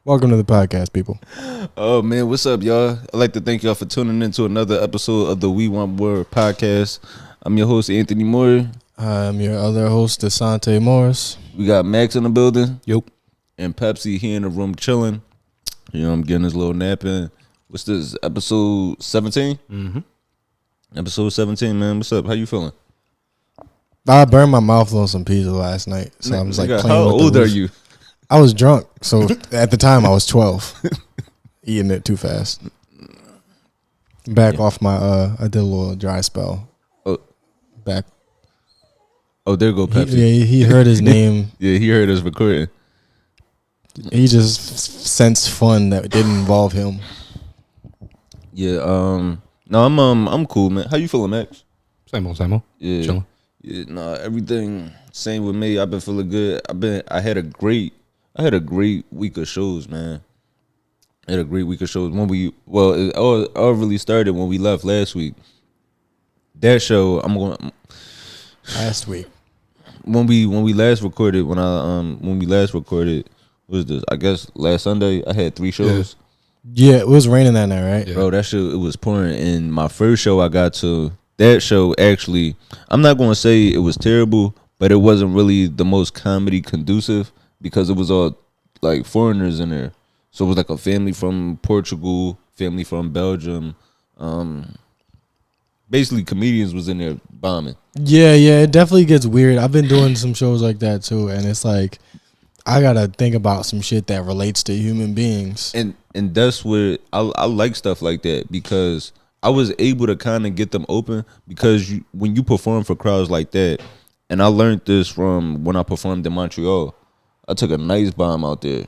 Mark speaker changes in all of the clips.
Speaker 1: Welcome to the podcast, people.
Speaker 2: Oh man, what's up, y'all? I'd like to thank y'all for tuning in to another episode of the We Want More podcast. I'm your host, Anthony Moore.
Speaker 1: I'm your other host, Desante Morris.
Speaker 2: We got Max in the building.
Speaker 1: Yup.
Speaker 2: And Pepsi here in the room chilling. You know, I'm getting his little nap in. What's this, episode 17?
Speaker 1: Mm-hmm.
Speaker 2: Episode 17, man. What's up? How you feeling?
Speaker 1: I burned my mouth on some pizza last night, so I was like, playing
Speaker 2: how
Speaker 1: with
Speaker 2: old are you?
Speaker 1: I was drunk, so at the time I was 12, eating it too fast. Back off my, I did a little dry spell.
Speaker 2: Oh,
Speaker 1: back.
Speaker 2: Oh, there go Pepsi.
Speaker 1: He heard his name.
Speaker 2: Yeah, he heard us recording.
Speaker 1: He just sensed fun that didn't involve him.
Speaker 2: Yeah. No, I'm cool, man. How you feeling, Max?
Speaker 3: Same old.
Speaker 2: Yeah.
Speaker 3: Chilling.
Speaker 2: Yeah. Nah, everything same with me. I've been feeling good. I had a great week of shows, man. I had a great week of shows. It all really started when we left last week. That show,
Speaker 1: Last week.
Speaker 2: When we last recorded, what was this? I guess last Sunday I had 3 shows.
Speaker 1: Yeah, it was raining that night, right?
Speaker 2: Yeah. Bro, that show, it was pouring. And my first show I got to, that show actually, I'm not gonna say it was terrible, but it wasn't really the most comedy conducive because it was all like foreigners in there. So it was like a family from Portugal, family from Belgium. Basically comedians was in there bombing.
Speaker 1: Yeah, it definitely gets weird. I've been doing some shows like that too, and it's like I gotta think about some shit that relates to human beings.
Speaker 2: And that's what I like stuff like that, because I was able to kind of get them open, because when you perform for crowds like that, and I learned this from when I performed in Montreal. I took a nice bomb out there.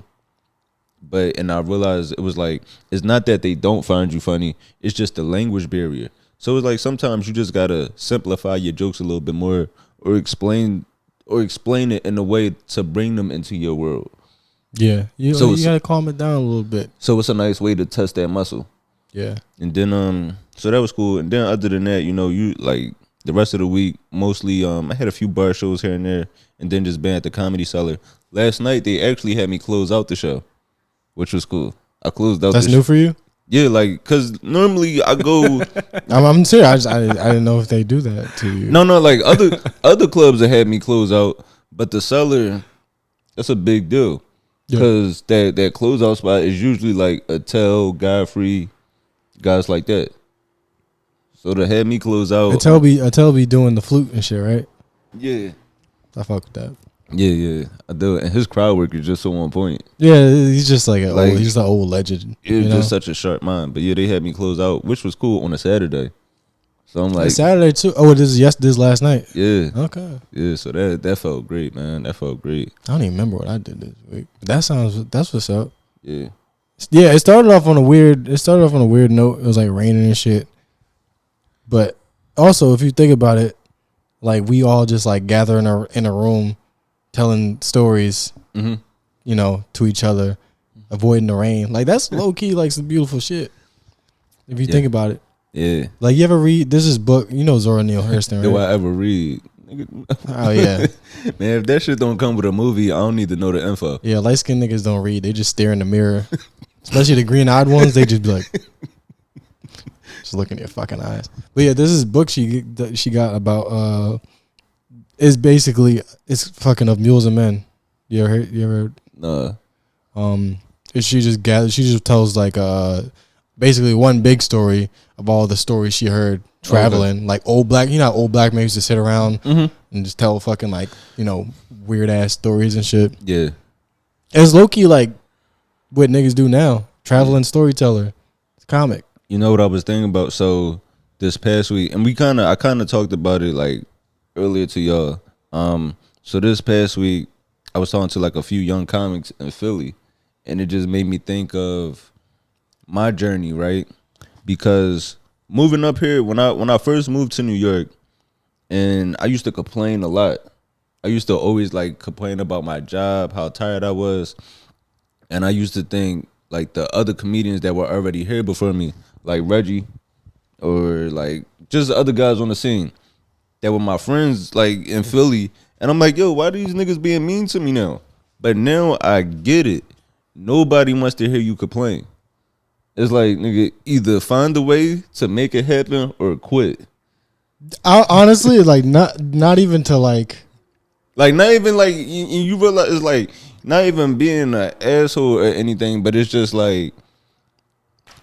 Speaker 2: And I realized it was like, it's not that they don't find you funny, it's just the language barrier. So it's like sometimes you just gotta simplify your jokes a little bit more, or explain it in a way to bring them into your world.
Speaker 1: Yeah, you gotta calm it down a little bit.
Speaker 2: So it's a nice way to test that muscle.
Speaker 1: Yeah.
Speaker 2: And then so that was cool. And then other than that, you like the rest of the week, mostly I had a few bar shows here and there, and then just been at the Comedy Cellar. Last night they actually had me close out the show, which was cool. I closed out.
Speaker 1: That's new for you?
Speaker 2: Yeah, like, cause normally I go.
Speaker 1: I'm serious. I didn't know if they do that to you.
Speaker 2: No, like other clubs that had me close out, but the Cellar, that's a big deal, because that closeout spot is usually like Attell, Godfrey, guys like that. So to have me close out,
Speaker 1: Attell be doing the flute and shit, right?
Speaker 2: Yeah,
Speaker 1: I fuck with that.
Speaker 2: Yeah, I do. And his crowd work is just so on point.
Speaker 1: Yeah, he's just he's an old legend.
Speaker 2: It was just such a sharp mind. But yeah, they had me close out, which was cool, on a Saturday. So I'm like,
Speaker 1: Saturday too. Oh, this last night.
Speaker 2: Yeah.
Speaker 1: Okay.
Speaker 2: Yeah, so that felt great, man. That felt great.
Speaker 1: I don't even remember what I did this week. That's what's up.
Speaker 2: Yeah.
Speaker 1: Yeah, it started off on a weird note. It was like raining and shit. But also, if you think about it, like we all just like gather in a room, telling stories, to each other, avoiding the rain. Like that's low key, like some beautiful shit. If you think about it.
Speaker 2: Yeah.
Speaker 1: Like you ever read? This is book. You know Zora Neale Hurston, right?
Speaker 2: Do I ever read?
Speaker 1: Oh yeah.
Speaker 2: Man, if that shit don't come with a movie, I don't need to know the info.
Speaker 1: Yeah, light skinned niggas don't read. They just stare in the mirror. Especially the green eyed ones. They just be like, just looking at your fucking eyes. But yeah, this is book she got about. It's fucking of Mules and Men. You ever heard?
Speaker 2: Nah.
Speaker 1: She just tells like basically one big story of all the stories she heard traveling. Okay. Like old black men used to sit around and just tell fucking like, weird ass stories and shit.
Speaker 2: Yeah.
Speaker 1: It's low key like what niggas do now. Traveling storyteller. It's comic.
Speaker 2: You know what I was thinking about? So this past week, and I kinda talked about it like earlier to y'all. So this past week I was talking to like a few young comics in Philly, and it just made me think of my journey, right? Because moving up here, when I first moved to New York, and I used to complain a lot. I used to always like complain about my job, how tired I was. And I used to think like the other comedians that were already here before me, like Reggie, or like just the other guys on the scene that were my friends like in Philly. And I'm like, yo, why are these niggas being mean to me now? But now I get it. nobody wants to hear you complain. It's like, nigga, either find a way to make it happen or quit.
Speaker 1: I honestly like not even to like
Speaker 2: not even like you realize it's like not even being an asshole or anything, but it's just like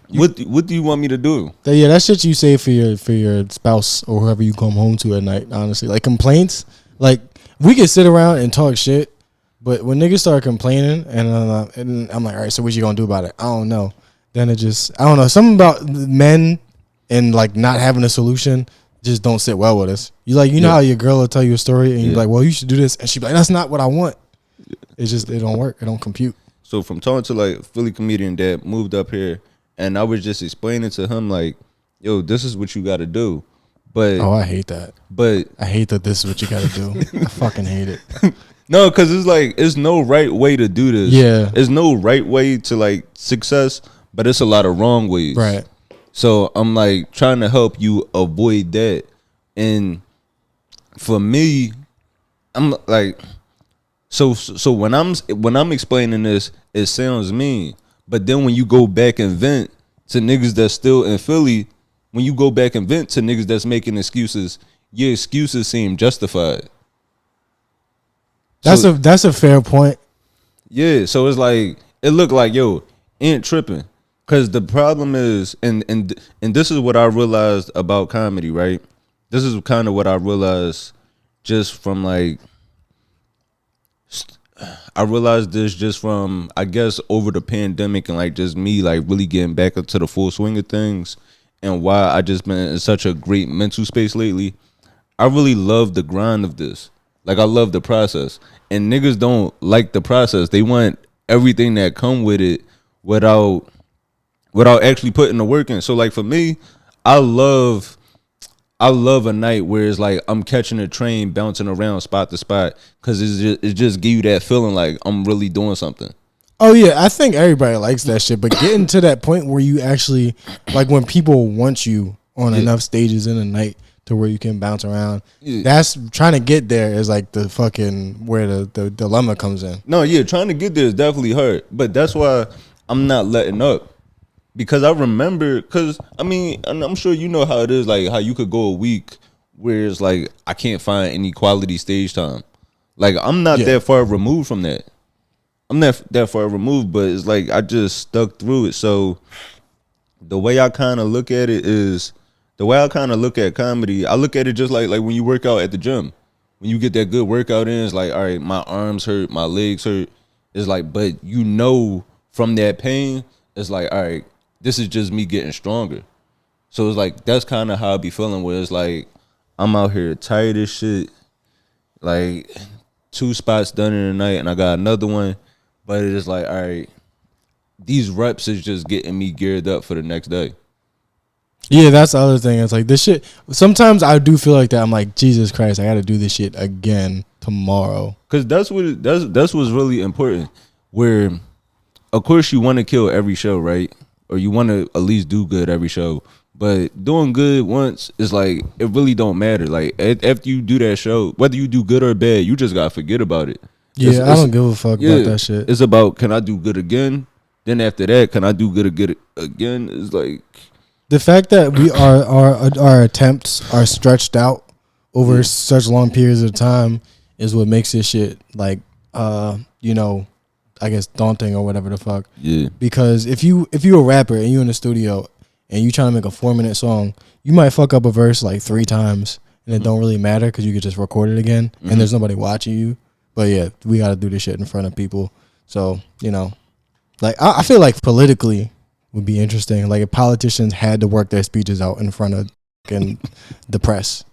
Speaker 2: what do you want me to do?
Speaker 1: Yeah, that shit you say for your spouse or whoever you come home to at night. Honestly, like complaints, like we can sit around and talk shit, but when niggas start complaining and I'm like, all right, so what you gonna do about it? I don't know. Then I don't know. Something about men and like not having a solution just don't sit well with us. You know how your girl will tell you a story and you're like, well, you should do this, and she be like, that's not what I want. It's just it don't work. It don't compute.
Speaker 2: So from talking to like Philly comedian that moved up here, and I was just explaining to him like, yo, this is what you got to do. But
Speaker 1: I hate that.
Speaker 2: But
Speaker 1: I hate that this is what you got to do. I fucking hate it.
Speaker 2: No, because it's like it's no right way to do this.
Speaker 1: Yeah,
Speaker 2: there's no right way to like success, but it's a lot of wrong ways.
Speaker 1: Right.
Speaker 2: So I'm like trying to help you avoid that. And for me, I'm like, so when I'm explaining this, it sounds mean. But then when you go back and vent to niggas that's still in Philly, when you go back and vent to niggas that's making excuses, your excuses seem justified.
Speaker 1: That's a fair point.
Speaker 2: Yeah, so it's like it looked like, yo, ain't tripping. Cause the problem is, and this is what I realized about comedy, right? This is kind of what I realized just from like, I realized this just from, I guess, over the pandemic and like just me like really getting back into the full swing of things, and why I just been in such a great mental space lately. I really love the grind of this. Like I love the process, and niggas don't like the process. They want everything that come with it without actually putting the work in. So like for me, I love a night where it's like I'm catching a train, bouncing around spot to spot, because it just give you that feeling like I'm really doing something.
Speaker 1: Oh yeah, I think everybody likes that shit, but getting to that point where you actually like when people want you on enough stages in a night to where you can bounce around. Yeah. That's trying to get there is like the fucking where the dilemma comes in.
Speaker 2: No, yeah, trying to get there is definitely hard, but that's why I'm not letting up. Because I remember, because I mean, and I'm sure you know how it is, like how you could go a week where it's like I can't find any quality stage time. Like I'm not that far removed from that. I'm not that far removed, but it's like I just stuck through it. So the way I kind of look at it is, the way I kind of look at comedy, I look at it just like when you work out at the gym. When you get that good workout in, it's like, all right, my arms hurt, my legs hurt. It's like, but you know from that pain, it's like, all right, this is just me getting stronger. So it's like, that's kind of how I be feeling, where it's like, I'm out here tired as shit. Like 2 spots done in the night and I got another one. But it's like, all right, these reps is just getting me geared up for the next day.
Speaker 1: Yeah, that's the other thing. It's like this shit. Sometimes I do feel like that. I'm like, Jesus Christ, I got to do this shit again tomorrow.
Speaker 2: Because that's what's really important. Where, of course, you want to kill every show, right? Or you want to at least do good every show. But doing good once is like, it really don't matter. Like after you do that show, whether you do good or bad, you just gotta forget about it.
Speaker 1: Yeah, I don't give a fuck about that shit.
Speaker 2: It's about, can I do good again? Then after that, can I do good again? It's like
Speaker 1: the fact that we our attempts are stretched out over such long periods of time is what makes this shit like I guess daunting or whatever the fuck.
Speaker 2: Yeah.
Speaker 1: Because if you a rapper and you in the studio and you trying to make a 4-minute song, you might fuck up a verse like 3 times and it don't really matter because you could just record it again and there's nobody watching you. But yeah, we got to do this shit in front of people. So, like I feel like politically would be interesting. Like if politicians had to work their speeches out in front of the press.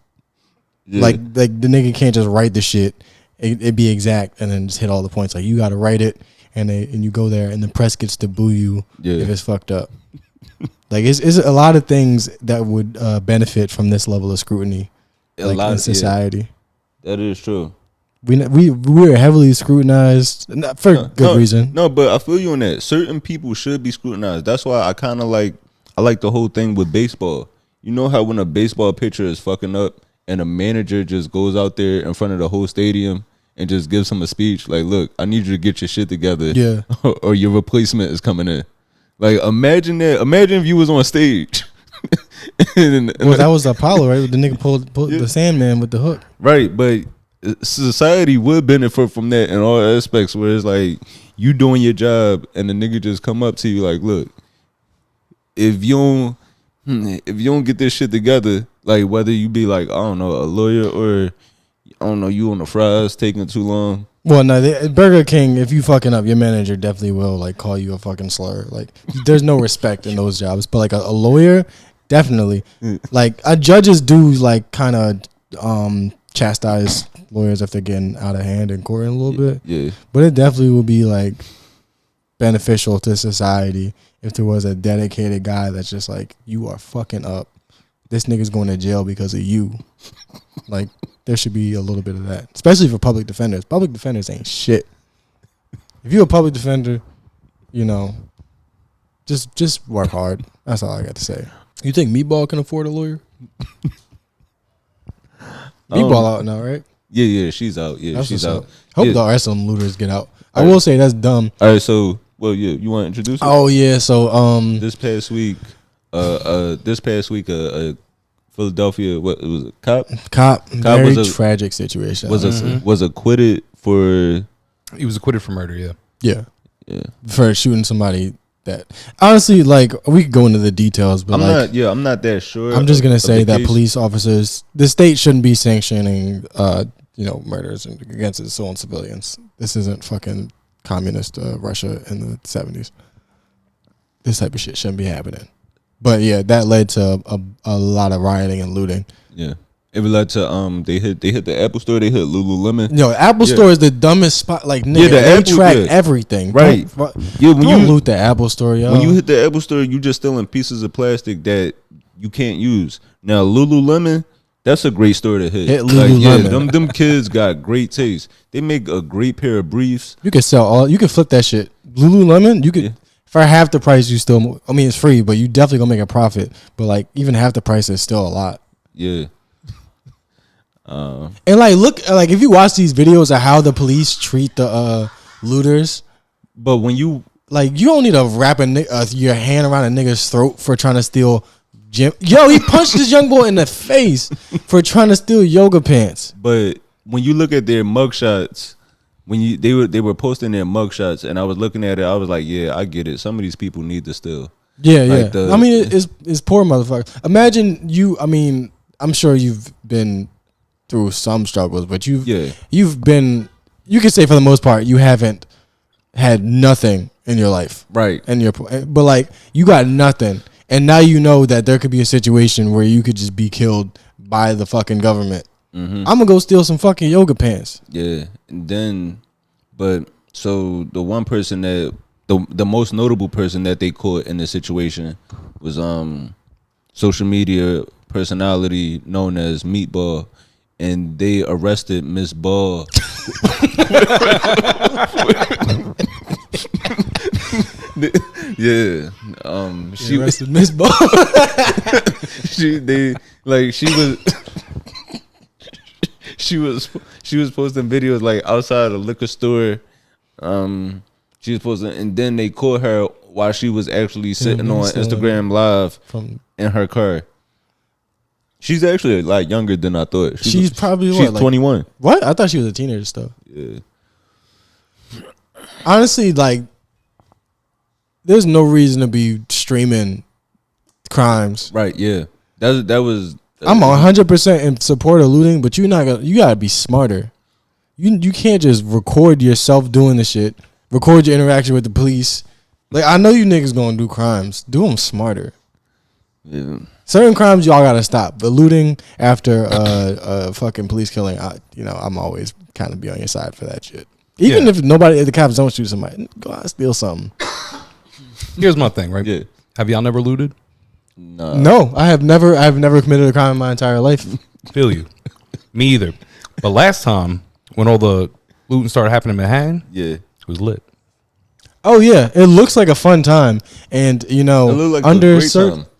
Speaker 1: Yeah. Like the nigga can't just write the shit. It'd be exact and then just hit all the points. Like you got to write it and you go there and the press gets to boo you if it's fucked up. Like it's a lot of things that would benefit from this level of scrutiny in society.
Speaker 2: Yeah. That is true.
Speaker 1: We're heavily scrutinized for good reason.
Speaker 2: No, but I feel you on that. Certain people should be scrutinized. That's why I kind of like the whole thing with baseball. You know how when a baseball pitcher is fucking up and a manager just goes out there in front of the whole stadium and just gives him a speech like, "Look, I need you to get your shit together,
Speaker 1: Yeah.
Speaker 2: or your replacement is coming in." Like, imagine that. Imagine if you was on stage.
Speaker 1: Well, that was Apollo, right? The nigga pulled the Sandman with the hook.
Speaker 2: Right, but society would benefit from that in all aspects. Where it's like you doing your job, and the nigga just come up to you like, "Look, if you don't get this shit together, like whether you be like, I don't know, a lawyer, or I don't know, you on the fries taking too long."
Speaker 1: Well, no, Burger King, if you fucking up, your manager definitely will like call you a fucking slur. Like, there's no respect in those jobs. But like a lawyer, definitely. Like, judges do like kind of chastise lawyers if they're getting out of hand in court a little bit.
Speaker 2: Yeah.
Speaker 1: But it definitely would be like beneficial to society if there was a dedicated guy that's just like, you are fucking up. This nigga's going to jail because of you. Like, there should be a little bit of that, especially for public defenders. Public defenders ain't shit. If you're a public defender, you know, just work hard. That's all I got to say. You think Meatball can afford a lawyer? Meatball out now, right?
Speaker 2: Yeah, she's out. Yeah, she's out.
Speaker 1: Hope the rest of them looters get out. I will say that's dumb.
Speaker 2: All right, so you want to introduce it?
Speaker 1: Oh yeah, so
Speaker 2: this past week, a Philadelphia, what it was, a cop
Speaker 1: very tragic situation.
Speaker 2: Was acquitted for.
Speaker 3: He was acquitted for murder.
Speaker 1: Yeah, for shooting somebody. That honestly, like, we could go into the details, but
Speaker 2: I'm not that sure.
Speaker 1: I'm just gonna say that police officers, the state shouldn't be sanctioning, murders against its own civilians. This isn't fucking communist Russia in the 70s. This type of shit shouldn't be happening. But yeah, that led to a lot of rioting and looting.
Speaker 2: Yeah. It led to they hit the Apple Store, they hit Lululemon.
Speaker 1: No, Apple Store is the dumbest spot. Like, nigga, they track everything.
Speaker 2: Right.
Speaker 1: Don't loot the Apple Store, yo.
Speaker 2: When you hit the Apple Store, you just stealing pieces of plastic that you can't use. Now Lululemon, that's a great store to hit.
Speaker 1: Hit Lululemon.
Speaker 2: Like, them kids got great taste. They make a great pair of briefs.
Speaker 1: You could you could flip that shit. Lululemon, you could for half the price. You still, I mean, it's free, but you definitely gonna make a profit. But like, even half the price is still a lot.
Speaker 2: Yeah.
Speaker 1: And like, look, like, if you watch these videos of how the police treat the looters,
Speaker 2: but when you
Speaker 1: like, you don't need to wrap your hand around a nigga's throat for trying to steal gym. Yo, he punched this young boy in the face for trying to steal yoga pants.
Speaker 2: But when you look at their mugshots, they were posting their mugshots, and I was looking at it, I was like, yeah, I get it. Some of these people need to steal.
Speaker 1: Yeah, like I mean, it's poor motherfuckers. Imagine you. I mean, I'm sure you've been through some struggles, but you've been, you could say for the most part, you haven't had nothing in your life,
Speaker 2: right?
Speaker 1: But like, you got nothing, and now you know that there could be a situation where you could just be killed by the fucking government. Mm-hmm. I'm gonna go steal some fucking yoga pants.
Speaker 2: Yeah, and then, but so the one person that the most notable person that they caught in this situation was social media personality known as Meatball. And they arrested Miss Ball. Yeah,
Speaker 1: she arrested Miss Ball.
Speaker 2: She was posting videos like outside a liquor store. She was posting, and then they caught her while she was actually sitting on Instagram Live in her car. She's actually a lot younger than I thought.
Speaker 1: She's probably
Speaker 2: 21.
Speaker 1: What? I thought she was a teenager still.
Speaker 2: Yeah.
Speaker 1: Honestly, like, there's no reason to be streaming crimes.
Speaker 2: Right. Yeah. That was.
Speaker 1: I'm 100% in support of looting, but you gotta be smarter. You can't just record yourself doing the shit. Record your interaction with the police. Like, I know you niggas gonna do crimes. Do them smarter.
Speaker 2: Yeah.
Speaker 1: Certain crimes y'all gotta stop. But looting after a fucking police killing, I'm always kind of be on your side for that shit. Even if the cops don't shoot somebody, go out and steal something.
Speaker 3: Here's my thing, right?
Speaker 2: Yeah.
Speaker 3: Have y'all never looted?
Speaker 1: No, I have never committed a crime in my entire life.
Speaker 3: Feel you. Me either. But last time when all the looting started happening in Manhattan, it was lit.
Speaker 1: Oh yeah, it looks like a fun time, and like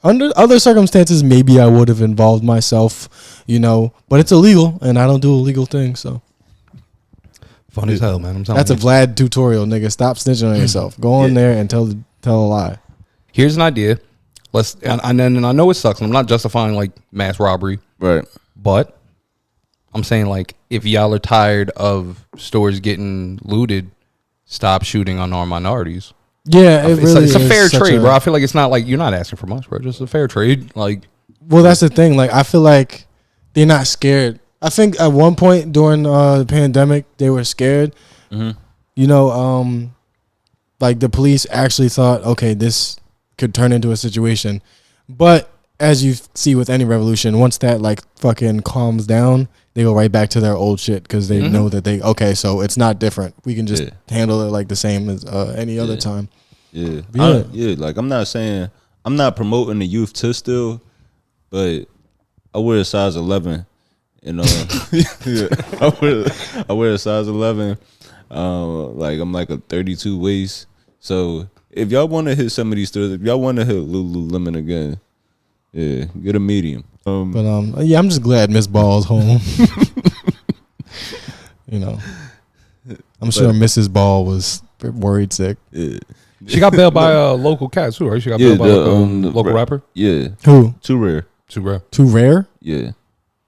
Speaker 1: under other circumstances, maybe I would have involved myself, but it's illegal, and I don't do illegal things. So,
Speaker 3: Funny as hell, man. I'm telling
Speaker 1: That's
Speaker 3: you.
Speaker 1: a Vlad tutorial, nigga. Stop snitching on yourself. Go on there and tell a lie.
Speaker 3: Here's an idea. And I know it sucks. And I'm not justifying like mass robbery,
Speaker 2: Right.
Speaker 3: but I'm saying like if y'all are tired of stores getting looted, stop shooting unarmed minorities.
Speaker 1: Yeah,
Speaker 3: It's a fair trade, bro. I feel like it's not like you're not asking for much, bro. Just a fair trade. Like,
Speaker 1: well, that's the thing. Like, I feel like they're not scared. I think at one point during the pandemic, they were scared.
Speaker 2: Mm-hmm.
Speaker 1: You know, like the police actually thought, okay, this could turn into a situation. But as you see with any revolution, once that like fucking calms down, they go right back to their old shit because they know that so it's not different. We can just handle it like the same as any other time.
Speaker 2: Yeah.
Speaker 1: Yeah.
Speaker 2: Like I'm not promoting the youth to steal, but I wear a size 11. You know, I wear a size 11. Like I'm like a 32 waist. So if y'all want to hit some of these stores, if y'all want to hit Lululemon again, yeah, get a medium.
Speaker 1: But yeah, I'm just glad Miss Ball's home. You know, I'm sure Mrs. Ball was worried sick.
Speaker 2: Yeah.
Speaker 3: she got bailed by a local cat too, right? She got bailed by a local rapper.
Speaker 2: Yeah.
Speaker 1: Who?
Speaker 2: Too rare.
Speaker 1: Too Rare?
Speaker 2: Yeah.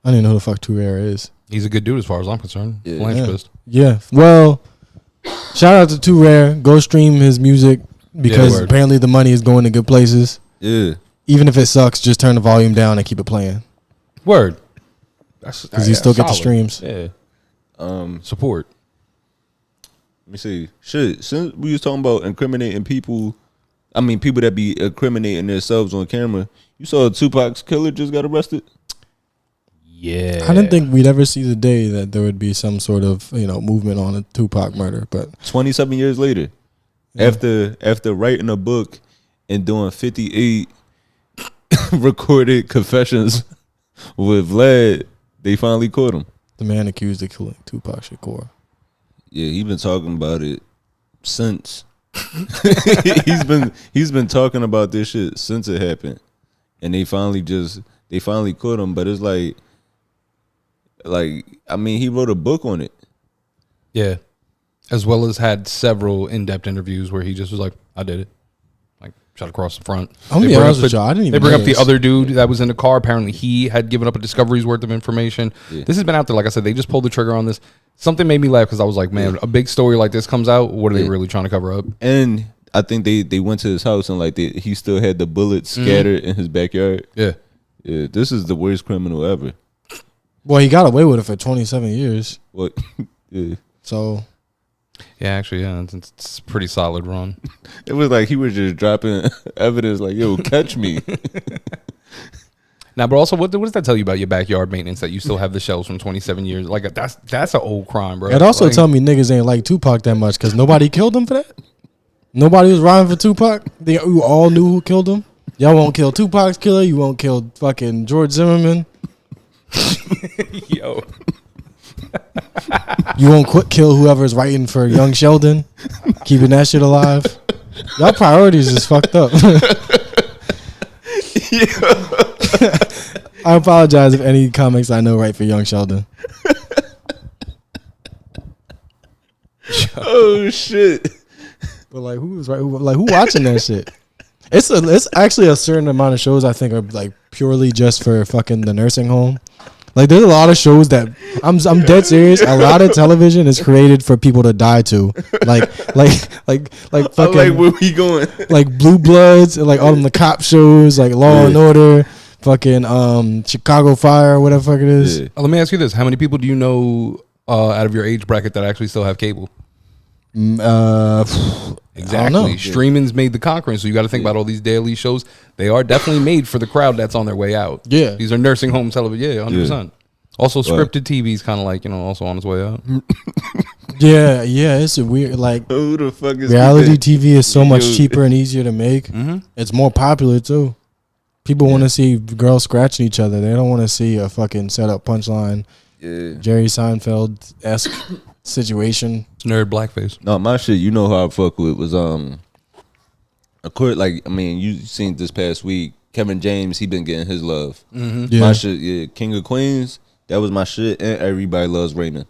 Speaker 1: I don't even know who the fuck Too Rare is.
Speaker 3: He's a good dude as far as I'm concerned.
Speaker 2: Yeah.
Speaker 3: Philanthropist.
Speaker 1: Yeah. Well, shout out to Too Rare. Go stream his music because apparently the money is going to good places.
Speaker 2: Yeah.
Speaker 1: Even if it sucks, just turn the volume down and keep it playing.
Speaker 3: Word.
Speaker 1: Because you still get the streams.
Speaker 3: Yeah. Support.
Speaker 2: Let me see. Shit. Since we was talking about incriminating people, I mean people that be incriminating themselves on camera. You saw Tupac's killer just got arrested?
Speaker 3: Yeah.
Speaker 1: I didn't think we'd ever see the day that there would be some sort of, movement on a Tupac murder, but
Speaker 2: 27 years later, after writing a book and doing 58 recorded confessions with Vlad, they finally caught him.
Speaker 1: The man accused of killing Tupac Shakur.
Speaker 2: Yeah, he been talking about it since. he's been talking about this shit since it happened, and they finally caught him. But it's like I mean, he wrote a book on it.
Speaker 3: Yeah. As well as had several in-depth interviews where he just was like, I did it. Like, shot across the front.
Speaker 1: I'm gonna be honest with y'all. I didn't even
Speaker 3: They bring
Speaker 1: know
Speaker 3: up the
Speaker 1: this.
Speaker 3: other dude that was in the car. Apparently, he had given up a discovery's worth of information.
Speaker 2: Yeah.
Speaker 3: This has been out there. Like I said, they just pulled the trigger on this. Something made me laugh because I was like, man, a big story like this comes out. What are they really trying to cover up?
Speaker 2: And I think they went to his house and like he still had the bullets scattered in his backyard.
Speaker 3: Yeah.
Speaker 2: Yeah, this is the worst criminal ever.
Speaker 1: Well, he got away with it for 27 years.
Speaker 2: What? Yeah.
Speaker 1: So.
Speaker 3: Yeah, actually, yeah. It's a pretty solid run.
Speaker 2: It was like he was just dropping evidence like, yo, catch me.
Speaker 3: Now, but also, what does that tell you about your backyard maintenance that you still have the shells from 27 years? Like, that's an old crime, bro.
Speaker 1: It also
Speaker 3: like,
Speaker 1: tell me niggas ain't like Tupac that much because nobody killed him for that. Nobody was riding for Tupac. They all knew who killed him. Y'all won't kill Tupac's killer. You won't kill fucking George Zimmerman.
Speaker 3: Yo.
Speaker 1: You won't kill whoever's writing for Young Sheldon, keeping that shit alive. Y'all priorities is fucked up. I apologize if any comics I know write for Young Sheldon.
Speaker 2: Oh shit!
Speaker 1: But like, who watching that shit? It's actually a certain amount of shows I think are like purely just for fucking the nursing home. Like, there's a lot of shows that I'm dead serious. A lot of television is created for people to die to, like fucking.
Speaker 2: Like, where we going?
Speaker 1: Like Blue Bloods and like all them the cop shows, like Law and Order, fucking Chicago Fire, whatever the fuck it is.
Speaker 2: Yeah.
Speaker 3: Let me ask you this: how many people do you know out of your age bracket that actually still have cable? Exactly. Streaming's made the conquering, so you got to think about all these daily shows. They are definitely made for the crowd that's on their way out.
Speaker 1: Yeah,
Speaker 3: these are nursing home television. Yeah, 100%. Also, scripted TV is kind of like, also on its way out.
Speaker 1: yeah, it's a weird, like,
Speaker 2: who the fuck is
Speaker 1: reality TV is so much cheaper and easier to make. It's more popular too. People want to see girls scratching each other. They don't want to see a fucking set up punchline.
Speaker 2: Yeah,
Speaker 1: Jerry Seinfeld-esque situation.
Speaker 3: It's nerd blackface.
Speaker 2: No, my shit, you know how I fuck with was of course, like, I mean, you seen this past week, Kevin James, he been getting his love.
Speaker 1: Yeah.
Speaker 2: My shit, King of Queens, that was my shit, and Everybody Loves Raymond.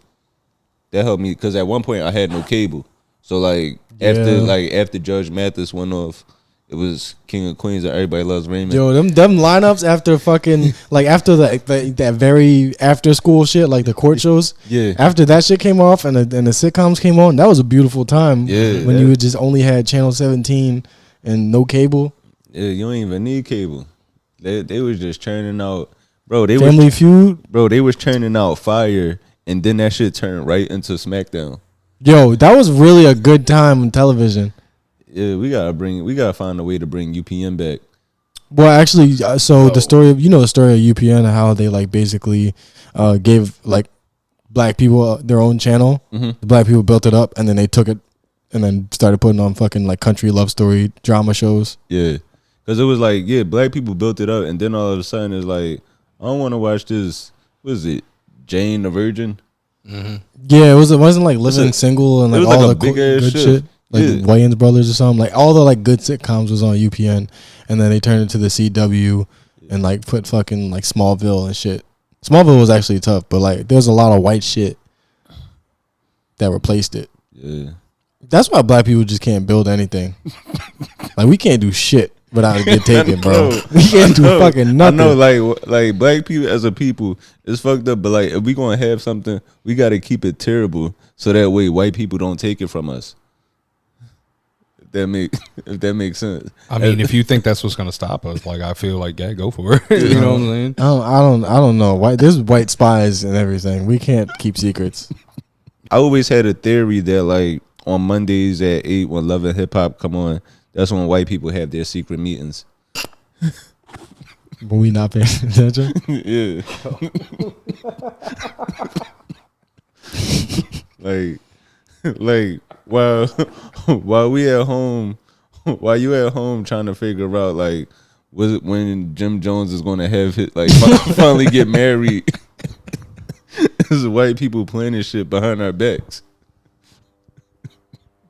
Speaker 2: that helped me because at one point I had no cable. So like after Judge Mathis went off, it was King of Queens and Everybody Loves Raymond.
Speaker 1: Yo, them lineups after fucking like after that very after school shit, like the court shows.
Speaker 2: Yeah.
Speaker 1: After that shit came off and the sitcoms came on, that was a beautiful time.
Speaker 2: Yeah.
Speaker 1: When you just only had channel 17 and no cable.
Speaker 2: Yeah, you don't even need cable. They was just churning out, bro.
Speaker 1: Family Feud.
Speaker 2: Bro, they was churning out Fire, and then that shit turned right into SmackDown.
Speaker 1: Yo, that was really a good time on television.
Speaker 2: Yeah, we gotta find a way to bring UPN back.
Speaker 1: Well, actually, the story of the story of UPN and how they like basically gave like black people their own channel.
Speaker 2: Mm-hmm.
Speaker 1: The black people built it up and then they took it and then started putting on fucking like country love story drama shows.
Speaker 2: Yeah, because it was like black people built it up and then all of a sudden it's like I don't want to watch this. What is it, Jane the Virgin?
Speaker 1: Mm-hmm. Yeah, it wasn't like Living Single and like all the
Speaker 2: big
Speaker 1: good shit. Like the Wayans Brothers or something. Like all the like good sitcoms was on UPN, and then they turned it to the CW and like put fucking like Smallville and shit. Smallville was actually tough, but like there was a lot of white shit that replaced it.
Speaker 2: Yeah,
Speaker 1: that's why black people just can't build anything. Like we can't do shit without it get taken, bro. We can't do fucking nothing.
Speaker 2: I know, like black people as a people, it's fucked up. But like if we gonna have something, we gotta keep it terrible so that way white people don't take it from us. If that makes sense.
Speaker 3: I mean, if you think that's what's gonna stop us, like I feel like go for it. You know what I'm saying?
Speaker 1: I don't know. There's white spies and everything. We can't keep secrets.
Speaker 2: I always had a theory that like on Mondays at 8 when Love and Hip Hop come on, that's when white people have their secret meetings.
Speaker 1: But we not paying attention.
Speaker 2: Yeah. like while we at home, while you at home trying to figure out like was it when Jim Jones is gonna have it like finally get married. This is white people planning shit behind our backs.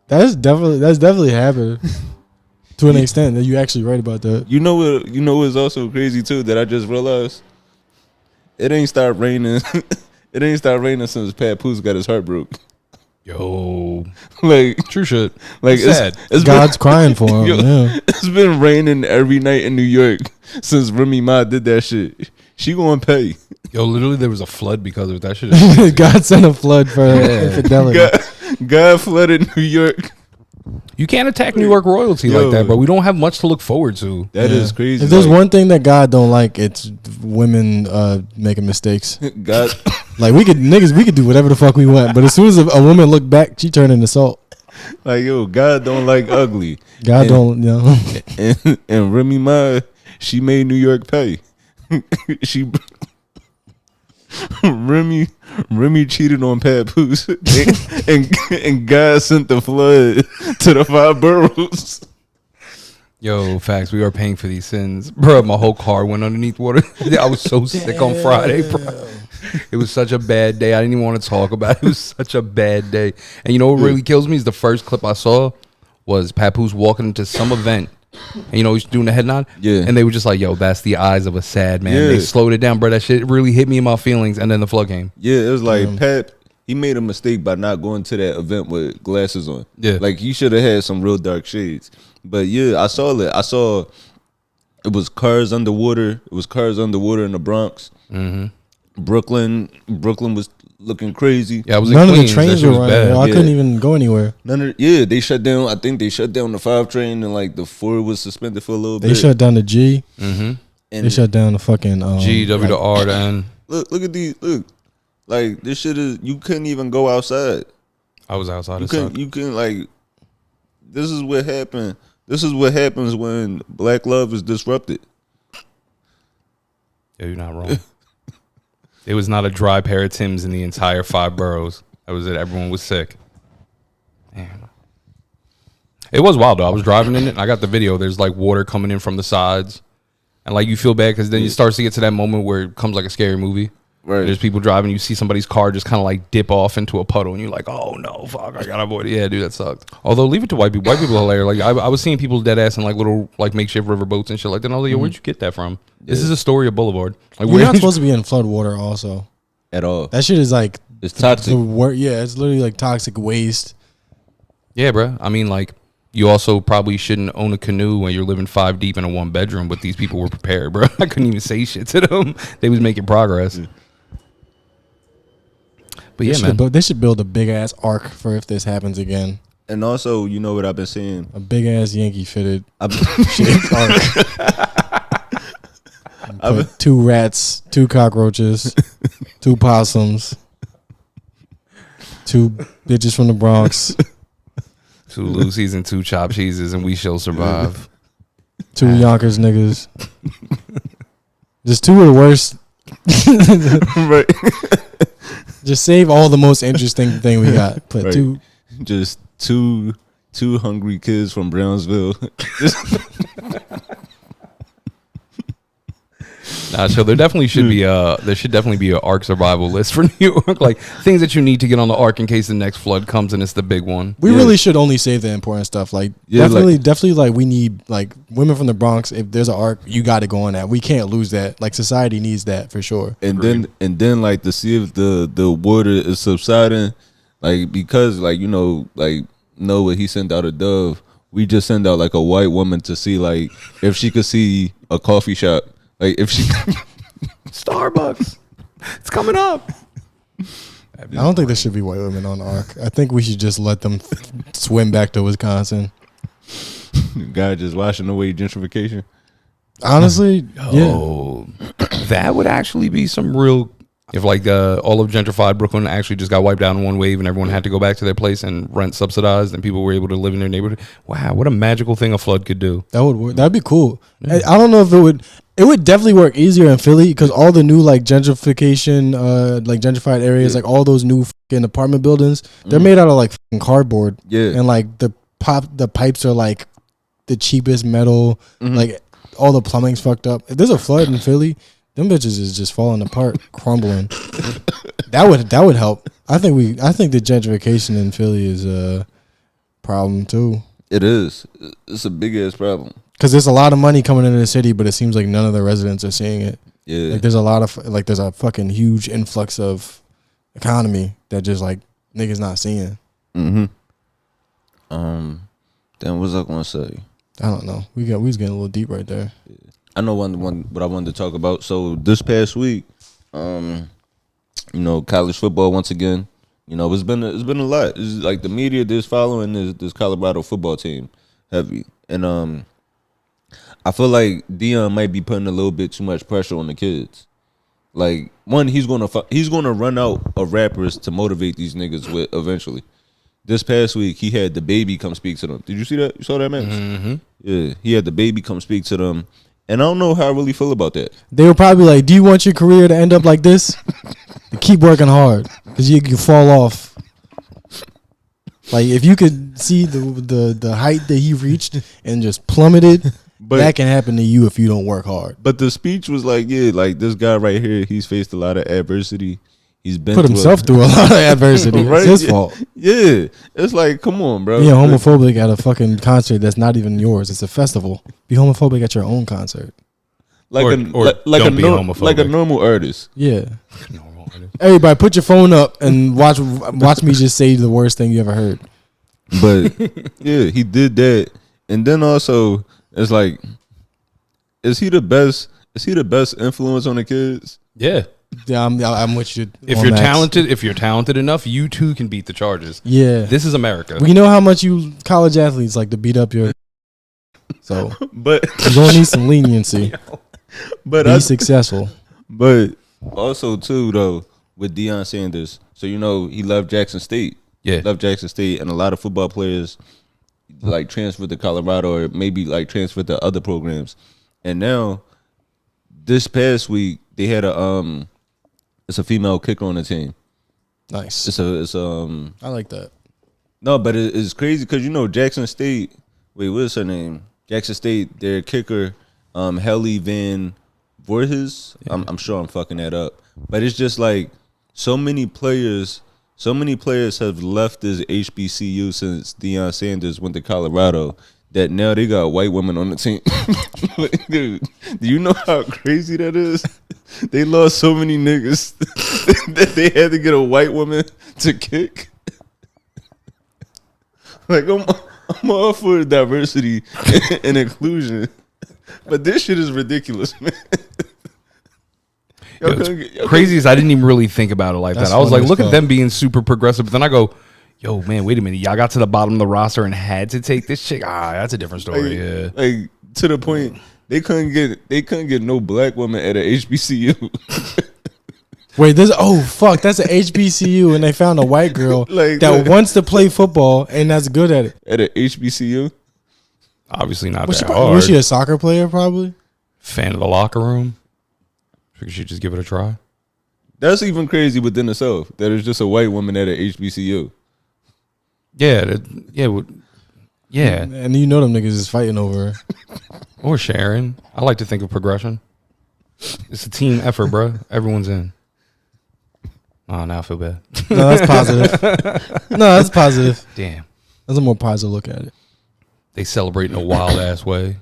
Speaker 1: That's definitely happened to an extent that you actually right about that.
Speaker 2: You know what's also crazy too that I just realized? It ain't start raining. It ain't start raining since Papoose got his heart broke.
Speaker 3: Yo,
Speaker 2: like
Speaker 3: true shit.
Speaker 2: Like
Speaker 1: it's God's crying for him. Yeah.
Speaker 2: It's been raining every night in New York since Remy Ma did that shit. She gonna pay.
Speaker 3: Yo, literally there was a flood because of that shit.
Speaker 1: God sent a flood for infidelity.
Speaker 2: God flooded New York.
Speaker 3: You can't attack New York royalty like that, bro. We don't have much to look forward to.
Speaker 2: That is crazy.
Speaker 1: If there's one thing that God don't like, it's women making mistakes.
Speaker 2: God,
Speaker 1: like we could do whatever the fuck we want, but as soon as a woman look back, she turned into salt.
Speaker 2: Like God don't like ugly.
Speaker 1: God don't, you know.
Speaker 2: And Remy Ma, she made New York pay. She Remy cheated on Papoose and God sent the flood to the 5 boroughs.
Speaker 3: Yo, facts. We are paying for these sins, bro. My whole car went underneath water. I was so sick on Friday, bro. It was such a bad day. I didn't even want to talk about it. It was such a bad day. And you know what really kills me is the first clip I saw was Papoose walking into some event. And he's doing the head nod.
Speaker 2: Yeah.
Speaker 3: And they were just like, yo, that's the eyes of a sad man.
Speaker 2: Yeah.
Speaker 3: They slowed it down, bro. That shit really hit me in my feelings. And then the flood came.
Speaker 2: Yeah, it was like Pap, he made a mistake by not going to that event with glasses on.
Speaker 3: Yeah.
Speaker 2: Like he should have had some real dark shades. But yeah, I saw it. I saw it was cars underwater. It was cars underwater in the Bronx.
Speaker 3: Mm-hmm.
Speaker 2: Brooklyn was looking crazy.
Speaker 3: Yeah, I was
Speaker 1: none
Speaker 3: in
Speaker 1: of the
Speaker 3: Queens.
Speaker 1: trains
Speaker 3: That
Speaker 1: were
Speaker 3: shit was
Speaker 1: running.
Speaker 3: bad.
Speaker 1: I couldn't even go anywhere.
Speaker 2: They shut down. I think they shut down the 5 train and like the 4 was suspended for a little bit.
Speaker 1: They shut down the G.
Speaker 3: Mm-hmm.
Speaker 2: And
Speaker 1: they shut down the fucking
Speaker 3: G, W to R to N.
Speaker 2: Look at these. Look, like this shit is. You couldn't even go outside.
Speaker 3: I was outside.
Speaker 2: You couldn't like. This is what happened. This is what happens when black love is disrupted.
Speaker 3: Yeah, you're not wrong. It was not a dry pair of Timbs in the entire 5 boroughs. That was it. Everyone was sick. Damn. It was wild, though. I was driving in it, and I got the video. There's, like, water coming in from the sides. And, like, you feel bad because then it starts to get to that moment where it comes like a scary movie.
Speaker 2: Right.
Speaker 3: There's people driving. You see somebody's car just kind of, like, dip off into a puddle, and you're like, oh, no, fuck, I got to avoid it. Yeah, dude, that sucked. Although, leave it to white people. White people are hilarious. Like, I was seeing people dead ass in, like, little, like, makeshift river boats and shit like that. And I was like, yo, where'd you get that from? Yeah. This is Astoria Boulevard. Like,
Speaker 1: we're not supposed to be in flood water also.
Speaker 2: At all.
Speaker 1: That shit is like
Speaker 2: It's toxic.
Speaker 1: It's literally like toxic waste.
Speaker 3: Yeah, bro. I mean, like, you also probably shouldn't own a canoe when you're living 5 deep in a 1-bedroom, but these people were prepared, bro. I couldn't even say shit to them. They was making progress.
Speaker 2: Yeah.
Speaker 3: But yeah, man.
Speaker 1: They should build a big ass ark for if this happens again.
Speaker 2: And also, you know what I've been saying?
Speaker 1: A big ass Yankee fitted shaped ark. Put 2 rats, 2 cockroaches, 2 possums, 2 bitches from the Bronx,
Speaker 3: 2 Lucy's and 2 chopped cheeses, and we shall survive.
Speaker 1: 2 Yonkers niggas. Just 2 of the worst.
Speaker 2: Right.
Speaker 1: Just save all the most interesting thing we got. Put
Speaker 2: Right.
Speaker 1: 2.
Speaker 2: Just two hungry kids from Brownsville.
Speaker 3: Nah, so there definitely should be an Ark survival list for New York, like things that you need to get on the Ark in case the next flood comes and it's the big one.
Speaker 1: We really should only save the important stuff. Like definitely like we need like women from the Bronx. If there's an arc, you got to go on that. We can't lose that. Like society needs that for sure.
Speaker 2: And then like to see if the water is subsiding, like because like like Noah, he sent out a dove. We just send out like a white woman to see like if she could see a coffee shop. Like if she
Speaker 3: Starbucks, it's coming up.
Speaker 1: I don't think there should be white women on the ark. I think we should just let them swim back to Wisconsin.
Speaker 2: guy just washing away gentrification.
Speaker 1: Honestly,
Speaker 3: Oh, that would actually be some real. If like all of gentrified Brooklyn actually just got wiped out in one wave and everyone had to go back to their place and rent subsidized and people were able to live in their neighborhood. Wow, what a magical thing a flood could do.
Speaker 1: that would work. That'd be cool. I don't know if it would. It would definitely work easier in Philly because all the new like gentrification, like gentrified areas, like all those new fucking apartment buildings, they're made out of like fucking cardboard.
Speaker 2: Yeah.
Speaker 1: And like the pipes are like the cheapest metal. Like all the plumbing's fucked up. If there's a flood in Philly, them bitches is just falling apart, crumbling. That would help. I think the gentrification in Philly is a problem too.
Speaker 2: It is. It's a big ass problem.
Speaker 1: Because there's a lot of money coming into the city, but it seems like none of the residents are seeing it.
Speaker 2: Yeah.
Speaker 1: Like there's a fucking huge influx of economy that just like niggas not seeing.
Speaker 2: Then what was I gonna say?
Speaker 1: I don't know. We was getting a little deep right there.
Speaker 2: I know one what I wanted to talk about. So this past week, college football once again. It's been a lot. It's like the media that's following this Colorado football team heavy, and I feel like Dion might be putting a little bit too much pressure on the kids. Like one, he's gonna run out of rappers to motivate these niggas with eventually. This past week, he had the baby come speak to them. Did you see that? You saw that, man?
Speaker 3: Mm-hmm.
Speaker 2: Yeah, he had the baby come speak to them. And I don't know how I really feel about that.
Speaker 1: They were probably like, "Do you want your career to end up like this? Keep working hard, because you can fall off." Like if you could see the height that he reached and just plummeted, that can happen to you if you don't work hard.
Speaker 2: But the speech was like, yeah, like this guy right here, he's faced a lot of adversity. He's been
Speaker 1: put himself through a lot of adversity.
Speaker 2: Right?
Speaker 1: It's his fault.
Speaker 2: Yeah, it's like, come on, bro.
Speaker 1: Being homophobic at a fucking concert that's not even yours. It's a festival. Be homophobic at your own concert.
Speaker 2: Like a normal artist.
Speaker 1: Yeah. Everybody, put your phone up and watch me just say the worst thing you ever heard.
Speaker 2: But yeah, he did that, and then also it's like, is he the best influence on the kids?
Speaker 3: Yeah.
Speaker 1: Yeah, I'm with you.
Speaker 3: If you're talented enough, you too can beat the charges.
Speaker 1: Yeah.
Speaker 3: This is America.
Speaker 1: We know how much you college athletes like to beat up your. So,
Speaker 2: but
Speaker 1: you're gonna need some leniency.
Speaker 2: But
Speaker 1: be successful.
Speaker 2: But also too though, with Deion Sanders, so he left Jackson State.
Speaker 3: Yeah,
Speaker 2: left Jackson State, and a lot of football players like transferred to Colorado or maybe like transferred to other programs. And now, this past week they had it's a female kicker on the team.
Speaker 1: Nice.
Speaker 2: I
Speaker 1: like that.
Speaker 2: No, but it's crazy because Jackson State. Wait, what's her name? Jackson State. Their kicker, Helly Van Voorhis. Yeah. I'm sure I'm fucking that up, but it's just like so many players have left this HBCU since Deion Sanders went to Colorado that now they got white women on the team. Like, dude, do you know how crazy that is? They lost so many niggas that they had to get a white woman to kick. Like I'm all for diversity and inclusion, but this shit is ridiculous, man.
Speaker 3: Crazy is I didn't even really think about it like
Speaker 1: That's
Speaker 3: that. I was like,
Speaker 1: funny as
Speaker 3: look at
Speaker 1: fuck.
Speaker 3: them being super progressive. But then I go, yo, man, wait a minute. Y'all got to the bottom of the roster and had to take this chick. That's a different story. Yeah.
Speaker 2: Like to the point they couldn't get no black woman at a HBCU.
Speaker 1: Wait, that's an HBCU, and they found a white girl
Speaker 2: Like
Speaker 1: that wants to play football and that's good at it.
Speaker 2: At a HBCU.
Speaker 3: Obviously not
Speaker 1: Was
Speaker 3: that
Speaker 1: she,
Speaker 3: hard.
Speaker 1: was she a soccer player? Probably.
Speaker 3: Fan of the locker room? Figured she'd just give it a try.
Speaker 2: That's even crazy within itself. That it's just a white woman at a HBCU.
Speaker 3: Yeah. Yeah.
Speaker 1: And you know them niggas is fighting over her.
Speaker 3: Or Sharon. I like to think of progression. It's a team effort, bro. Everyone's in. Oh, now I feel bad.
Speaker 1: No, that's positive. No, that's positive.
Speaker 3: Damn.
Speaker 1: That's a more positive look at it.
Speaker 3: They celebrate in a wild ass way.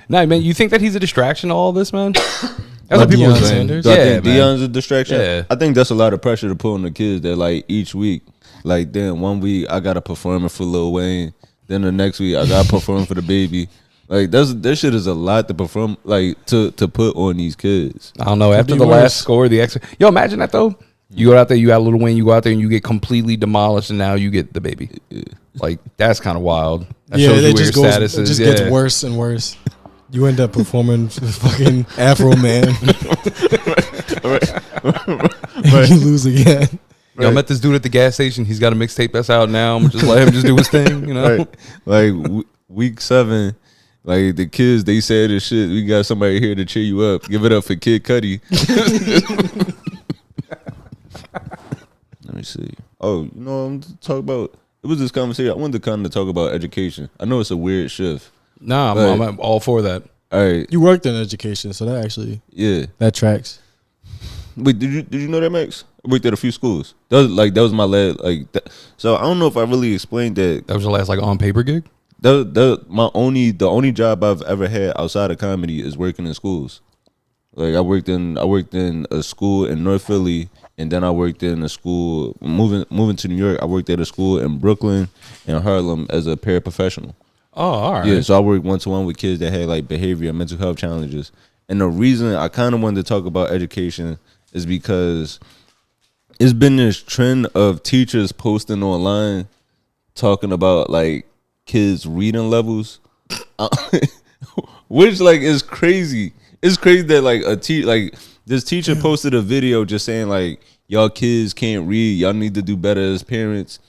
Speaker 3: Nah, man, you think that he's a distraction to all this, man? That's what people
Speaker 1: Deion
Speaker 3: are saying.
Speaker 1: Sanders?
Speaker 2: Do I
Speaker 3: Yeah,
Speaker 2: think
Speaker 3: man.
Speaker 2: Deion's a distraction?
Speaker 3: Yeah.
Speaker 2: I think that's a lot of pressure to put on the kids that like each week. Like then 1 week I gotta perform for Lil Wayne. Then the next week I gotta perform for the baby. Like that shit is a lot to perform like to put on these kids.
Speaker 3: I don't know. After
Speaker 1: be
Speaker 3: the
Speaker 1: worse.
Speaker 3: last score, the extra. Yo, imagine that though. You go out there, you got Lil Wayne, you go out there and you get completely demolished, and now you get the baby. Like that's kind of wild. That shows you
Speaker 1: it
Speaker 3: where your status
Speaker 1: it
Speaker 3: is.
Speaker 1: just
Speaker 3: Yeah.
Speaker 1: gets worse and worse. You end up performing for fucking Afro Man. And you lose again.
Speaker 3: Yo, I met this dude at the gas station. He's got a mixtape that's out now. I'm just let him just do his thing, you know.
Speaker 2: Right. Like week 7, like the kids they said this shit. We got somebody here to cheer you up. Give it up for Kid Cudi. Let me see. Oh, you know what I'm talking about? It was this conversation. I wanted to kind of talk about education. I know it's a weird shift.
Speaker 3: Nah, I'm all for that.
Speaker 2: All right.
Speaker 1: You worked in education, so that actually
Speaker 2: Yeah.
Speaker 1: that tracks.
Speaker 2: Wait, did you know that, Max? I worked at a few schools. That was my last so I don't know if I really explained that.
Speaker 3: That was your last like on paper gig.
Speaker 2: The only job I've ever had outside of comedy is working in schools. Like I worked in a school in North Philly, and then I worked in a school moving to New York. I worked at a school in Brooklyn and Harlem as a paraprofessional.
Speaker 3: Oh, all right.
Speaker 2: Yeah, so I worked 1-to-1 with kids that had like behavior and mental health challenges. And the reason I kind of wanted to talk about education is because it's been this trend of teachers posting online talking about like kids' reading levels, which like is crazy. It's crazy that like this teacher posted a video just saying like y'all kids can't read, y'all need to do better as parents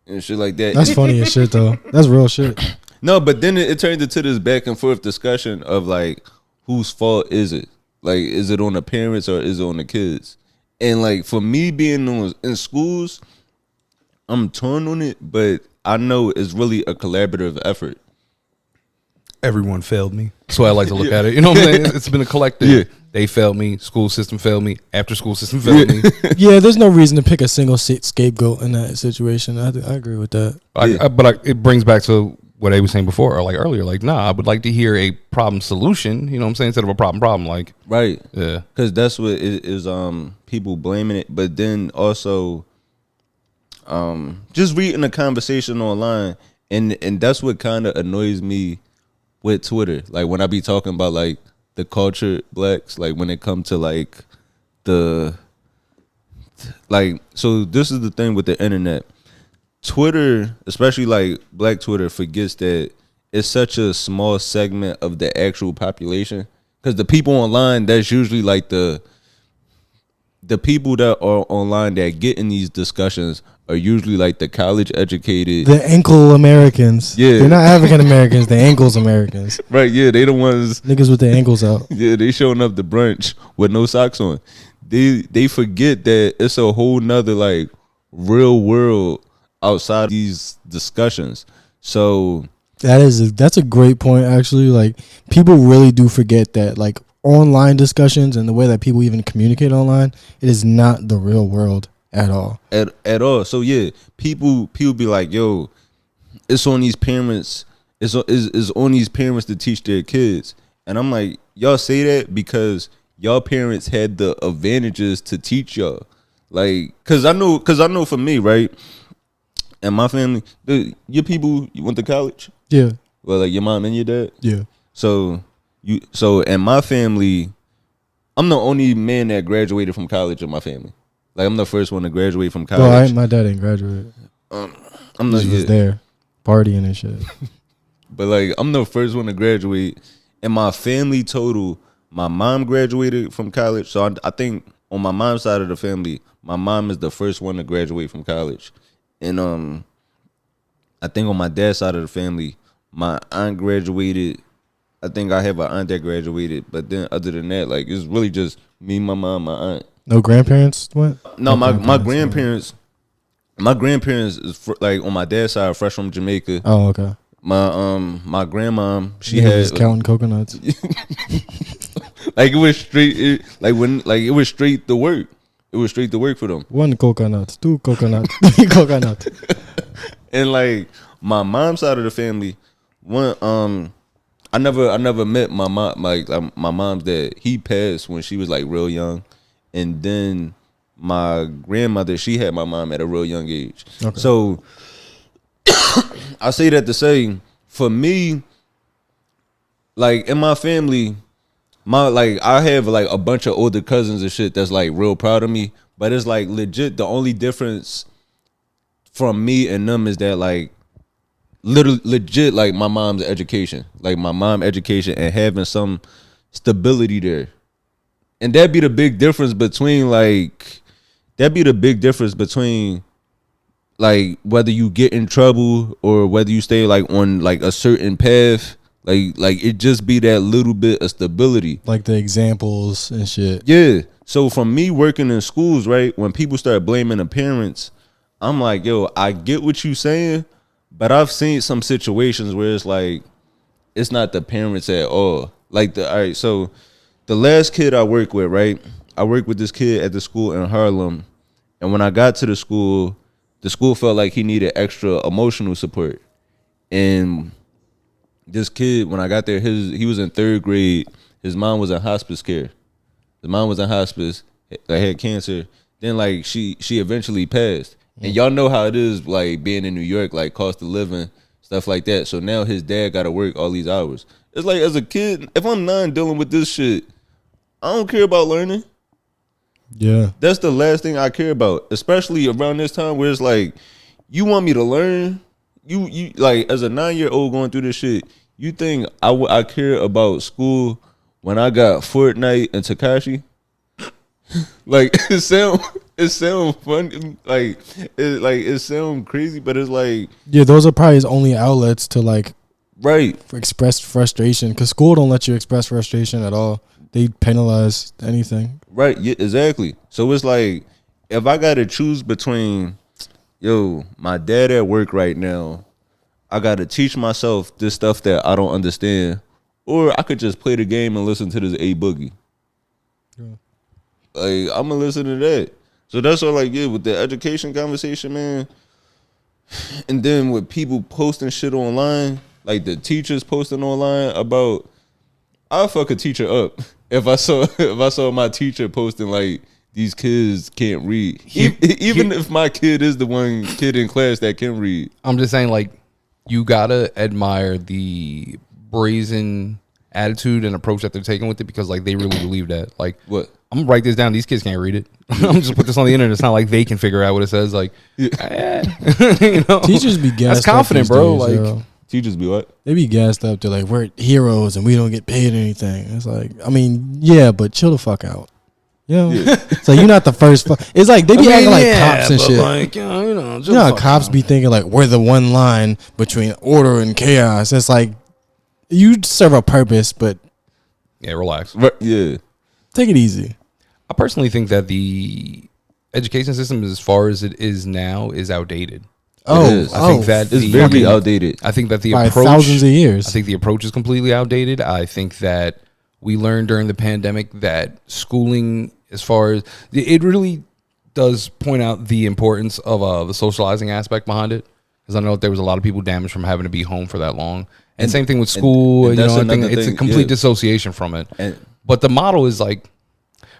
Speaker 2: and shit like that.
Speaker 1: That's funny as shit though. That's real shit.
Speaker 2: No, but then it turned into this back and forth discussion of like whose fault is it? Like, is it on the parents or is it on the kids? And like for me being in schools, I'm torn on it, but I know it's really a collaborative effort.
Speaker 3: Everyone failed me. That's why I like to look at it. You know what I'm saying? It's been a collective.
Speaker 2: Yeah.
Speaker 3: They failed me. School system failed me. After school system failed me.
Speaker 1: Yeah, there's no reason to pick a single scapegoat in that situation. I agree with that.
Speaker 3: It brings back to what I was saying before or like earlier. Like, nah, I would like to hear a problem solution. You know what I'm saying? Instead of a problem. Like,
Speaker 2: Right.
Speaker 3: yeah.
Speaker 2: Because that's what it is. People blaming it, but then also, just reading the conversation online, and that's what kind of annoys me with Twitter. Like when I be talking about like the cultured blacks, like when it comes to like so this is the thing with the internet. Twitter, especially like black Twitter, forgets that it's such a small segment of the actual population. Because the people online, that's usually like the people that are online that get in these discussions are usually like the college educated.
Speaker 1: The ankle Americans.
Speaker 2: Yeah.
Speaker 1: They're not African Americans, the ankles Americans.
Speaker 2: Right, yeah, they the ones.
Speaker 1: Niggas with their ankles out.
Speaker 2: Yeah, they showing up to brunch with no socks on. They forget that it's a whole nother like real world outside these discussions. So
Speaker 1: That's a great point actually. Like people really do forget that like online discussions and the way that people even communicate online, it is not the real world at all.
Speaker 2: At all. So yeah, people be like, yo, it's on these parents is on these parents to teach their kids. And I'm like, y'all say that because y'all parents had the advantages to teach y'all. Like, cause I know for me, right? And my family, your people, you went to college?
Speaker 1: Yeah.
Speaker 2: Well, like your mom and your dad?
Speaker 1: Yeah.
Speaker 2: So in my family, I'm the only man that graduated from college in my family. Like I'm the first one to graduate from college.
Speaker 1: My dad didn't graduate.
Speaker 2: I'm
Speaker 1: He was there partying and shit.
Speaker 2: But like I'm the first one to graduate. In my family total, my mom graduated from college. So I think on my mom's side of the family, my mom is the first one to graduate from college. And I think on my dad's side of the family, my aunt graduated. I think I have an aunt that graduated, but then other than that, like it's really just me, my mom, my aunt.
Speaker 1: No grandparents went?
Speaker 2: No, my grandparents. My grandparents is like on my dad's side, fresh from Jamaica.
Speaker 1: Oh, okay.
Speaker 2: My grandma, she
Speaker 1: was
Speaker 2: had
Speaker 1: counting coconuts.
Speaker 2: like it was straight. It was straight to work. It was straight to work for them.
Speaker 1: 1 coconut, 2 coconut, 3 coconut.
Speaker 2: And like my mom's side of the family, I never met my mom, like my mom's dad. He passed when she was like real young, and then my grandmother, she had my mom at a real young age. Okay. So I say that to say, for me, like in my family, I have like a bunch of older cousins and shit that's like real proud of me. But it's like legit the only difference from me and them is that like literally legit like my mom's education. Like my mom education and having some stability there. And that'd be the big difference between like like whether you get in trouble or whether you stay like on like a certain path. Like it just be that little bit of stability.
Speaker 1: Like the examples and shit.
Speaker 2: Yeah. So from me working in schools, right, when people start blaming the parents, I'm like, yo, I get what you saying, but I've seen some situations where it's like, it's not the parents at all. Like all right, so the last kid I worked with, right, I worked with this kid at the school in Harlem, and when I got to the school felt like he needed extra emotional support. And this kid, when I got there, he was in 3rd grade. His mom was in hospice care. His mom was in hospice. I had cancer. Then like she eventually passed. And y'all know how it is, like being in New York, like cost of living, stuff like that. So now his dad got to work all these hours. It's like as a kid, if I'm 9 dealing with this shit, I don't care about learning.
Speaker 1: Yeah,
Speaker 2: that's the last thing I care about, especially around this time where it's like, you want me to learn? You like as a 9-year-old going through this shit, you think I care about school when I got Fortnite and Tekashi? Like it sound funny, it sound crazy, but it's like,
Speaker 1: yeah, those are probably his only outlets to like
Speaker 2: right
Speaker 1: express frustration, because school don't let you express frustration at all. They penalize anything.
Speaker 2: Right, yeah, exactly. So it's like, if I gotta choose between, yo, my dad at work right now, I gotta teach myself this stuff that I don't understand, or I could just play the game and listen to this A Boogie. Yeah. Like, I'm gonna listen to that. So that's all, like, yeah, with the education conversation, man. And then with people posting shit online, like the teachers posting online about, I'll fuck a teacher up if I saw my teacher posting like, these kids can't read. Even if my kid is the one kid in class that can read.
Speaker 3: I'm just saying, like, you gotta admire the brazen attitude and approach that they're taking with it, because like they really believe that. Like,
Speaker 2: what?
Speaker 3: I'm gonna write this down. These kids can't read it. I'm just put this on the internet. It's not like they can figure out what it says. Like, you know,
Speaker 1: teachers be gassed.
Speaker 3: That's confident, bro.
Speaker 1: Days,
Speaker 3: like,
Speaker 1: yo.
Speaker 2: Teachers be what?
Speaker 1: They be gassed up. They're like, we're heroes and we don't get paid anything. It's like, I mean, yeah, but chill the fuck out. Yeah. So you're not the first. It's like they be acting like cops and shit. Like, you know how cops be thinking like we're the one line between order and chaos. It's like you serve a purpose, but
Speaker 3: yeah, relax.
Speaker 2: Yeah,
Speaker 1: take it easy.
Speaker 3: I personally think that the education system, as far as it is now, is outdated.
Speaker 2: I think that it's very outdated.
Speaker 3: I think that the
Speaker 1: by
Speaker 3: approach,
Speaker 1: thousands of years.
Speaker 3: I think the approach is completely outdated. I think that we learned during the pandemic that schooling, as far as it really does point out the importance of the socializing aspect behind it. because I know that there was a lot of people damaged from having to be home for that long. And same thing with school. And I think it's a complete dissociation from it. But the model is like,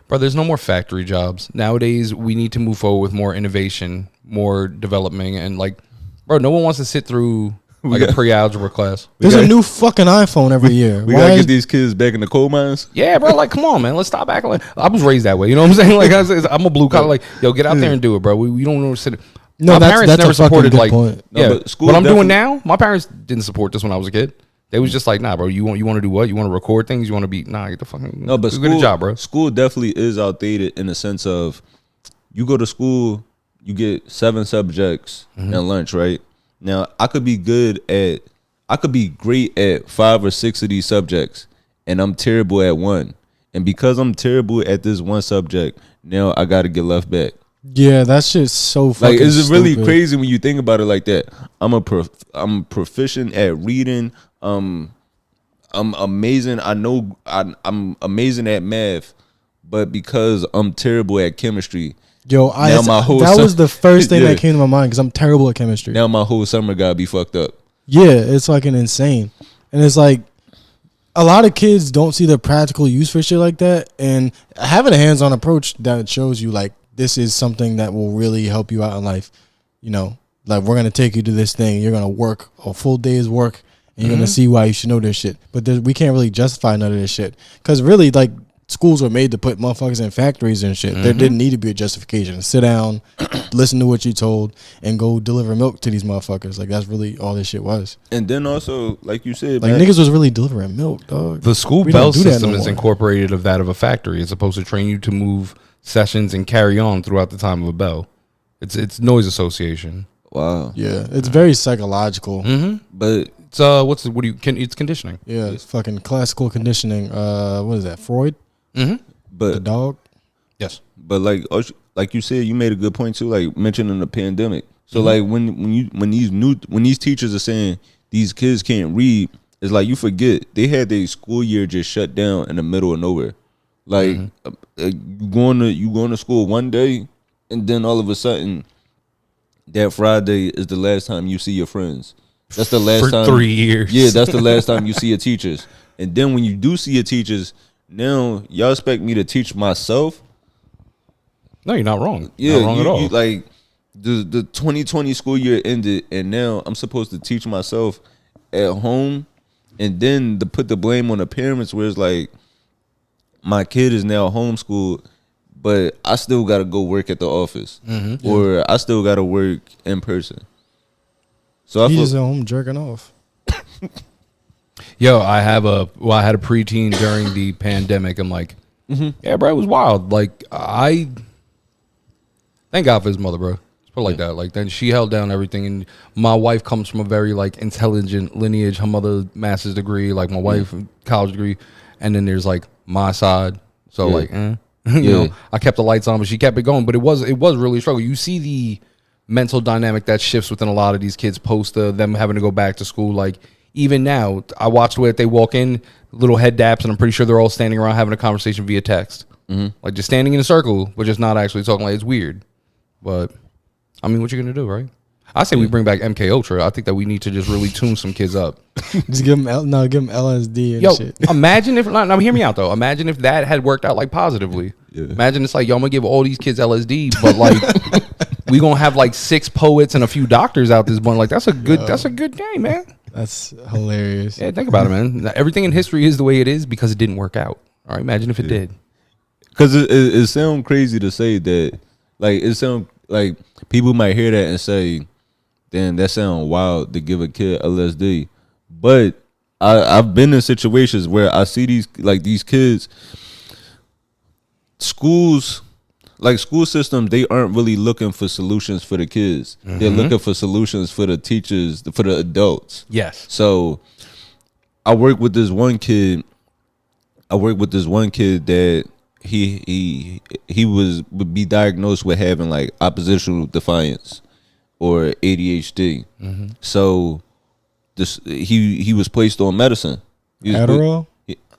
Speaker 3: bro, there's no more factory jobs. Nowadays, we need to move forward with more innovation, more development. And like, bro, no one wants to sit through like a pre-algebra class.
Speaker 1: There's a new fucking iPhone every year.
Speaker 2: We gotta get these kids back in the coal mines.
Speaker 3: Yeah, bro. Like, come on, man. Let's stop acting like I was raised that way. You know what I'm saying? Like, I'm a blue collar. Like, yo, get out there and do it, bro. We don't know sit.
Speaker 1: No,
Speaker 3: my parents never supported like.
Speaker 1: Point.
Speaker 3: Yeah, no, what I'm doing now, my parents didn't support this when I was a kid. They was just like, nah, bro. You want to do what? You want to record things? You want to be get the fucking
Speaker 2: but
Speaker 3: do a good job, bro.
Speaker 2: School definitely is outdated in the sense of you go to school, you get 7 subjects and lunch, right? Now I could be great at 5 or 6 of these subjects, and I'm terrible at one. And because I'm terrible at this one subject, now I got to get left back.
Speaker 1: Yeah, that shit's so fucking
Speaker 2: like, it's really
Speaker 1: stupid.
Speaker 2: crazy when you think about it like that. I'm proficient at reading. I'm amazing. I'm amazing at math, but because I'm terrible at chemistry,
Speaker 1: that was the first thing that came to my mind because I'm terrible at chemistry.
Speaker 2: Now my whole summer gotta be fucked up.
Speaker 1: Yeah, it's fucking insane, and it's like a lot of kids don't see the practical use for shit like that, and having a hands-on approach that shows you like this is something that will really help you out in life. You know, like we're gonna take you to this thing. You're gonna work a full day's work, and you're gonna see why you should know this shit. But we can't really justify none of this shit because really, like, schools were made to put motherfuckers in factories and shit. There didn't need to be a justification. Sit down, listen to what you told, and go deliver milk to these motherfuckers. Like, that's really all this shit was.
Speaker 2: And then also, like you said,
Speaker 1: like, niggas was really delivering milk, dog.
Speaker 3: The school bell system is incorporated of that of a factory. It's supposed to train you to move sessions and carry on throughout the time of a bell. It's noise association.
Speaker 2: Wow.
Speaker 1: Yeah, it's very psychological.
Speaker 2: But
Speaker 3: it's conditioning.
Speaker 1: Yeah, it's fucking classical conditioning. What is that, Freud?
Speaker 2: But
Speaker 1: the dog.
Speaker 3: Yes.
Speaker 2: But like you said, you made a good point too, like mentioning the pandemic. So like when these teachers are saying these kids can't read, it's like you forget they had their school year just shut down in the middle of nowhere. Like you going to school one day, and then all of a sudden that Friday is the last time you see your friends. That's the last time.
Speaker 3: For 3 years.
Speaker 2: Yeah, that's the last time you see your teachers. And then when you do see your teachers, now y'all expect me to teach myself?
Speaker 3: No, you're not wrong.
Speaker 2: Yeah,
Speaker 3: not wrong at all.
Speaker 2: Like the 2020 school year ended, and now I'm supposed to teach myself at home, and then to put the blame on the parents, where it's like my kid is now homeschooled, but I still got to go work at the office, or I still got to work in person. So
Speaker 1: He's just at home jerking off.
Speaker 3: Yo, I had a preteen during the pandemic. I'm like, yeah, bro, it was wild. Like, I thank God for his mother, bro. Let's put it like that. Like, then she held down everything, and my wife comes from a very like intelligent lineage. Her mother master's degree, like my wife college degree, and then there's like my side. So like, you know, I kept the lights on, but she kept it going. But it was really a struggle. You see the mental dynamic that shifts within a lot of these kids post them having to go back to school. Like, even now, I watch the way that they walk in, little head daps, and I'm pretty sure they're all standing around having a conversation via text. Like, just standing in a circle, but just not actually talking. Like, it's weird. But, I mean, what you going to do, right? I say we bring back MK Ultra. I think that we need to just really tune some kids up.
Speaker 1: Just give them LSD and shit.
Speaker 3: Imagine if, now hear me out, though. Imagine if that had worked out, like, positively. Yeah. Imagine it's like, yo, I'm going to give all these kids LSD, but, like, we going to have, like, 6 poets and a few doctors out this bunch. Like, that's a good day, man.
Speaker 1: That's hilarious.
Speaker 3: Yeah, think about it, man. Everything in history is the way it is because it didn't work out. All right, imagine if it did.
Speaker 2: Because it sounds crazy to say that. Like, it sounds like people might hear that and say, damn, that sounds wild to give a kid LSD. But I've been in situations where I see these kids, schools, like school systems, they aren't really looking for solutions for the kids. They're looking for solutions for the teachers, for the adults.
Speaker 3: Yes.
Speaker 2: So I work with this one kid that he would be diagnosed with having like oppositional defiance or ADHD. So he was placed on medicine.
Speaker 1: Adderall?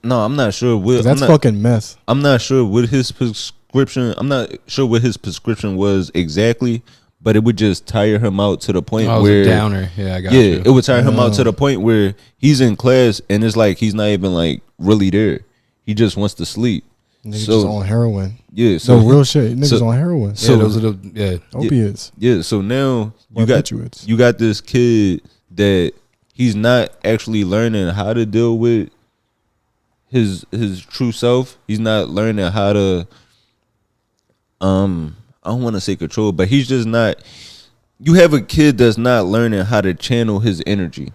Speaker 2: No, I'm not sure what.
Speaker 1: That's fucking meth.
Speaker 2: I'm not sure what his prescription. I'm not sure what his prescription was exactly, but it would just tire him out to the point
Speaker 3: I was
Speaker 2: where
Speaker 3: a downer. Yeah, I got you.
Speaker 2: it would tire him out to the point where he's in class and it's like he's not even like really there. He just wants to sleep.
Speaker 1: Niggas just on heroin.
Speaker 2: Yeah, so
Speaker 1: no real shit. Niggas on heroin.
Speaker 3: So those are the
Speaker 1: opiates.
Speaker 2: Yeah, so now
Speaker 1: Barbiturates.
Speaker 2: you got this kid that he's not actually learning how to deal with his true self. He's not learning how to I don't want to say control, but he's just not. You have a kid that's not learning how to channel his energy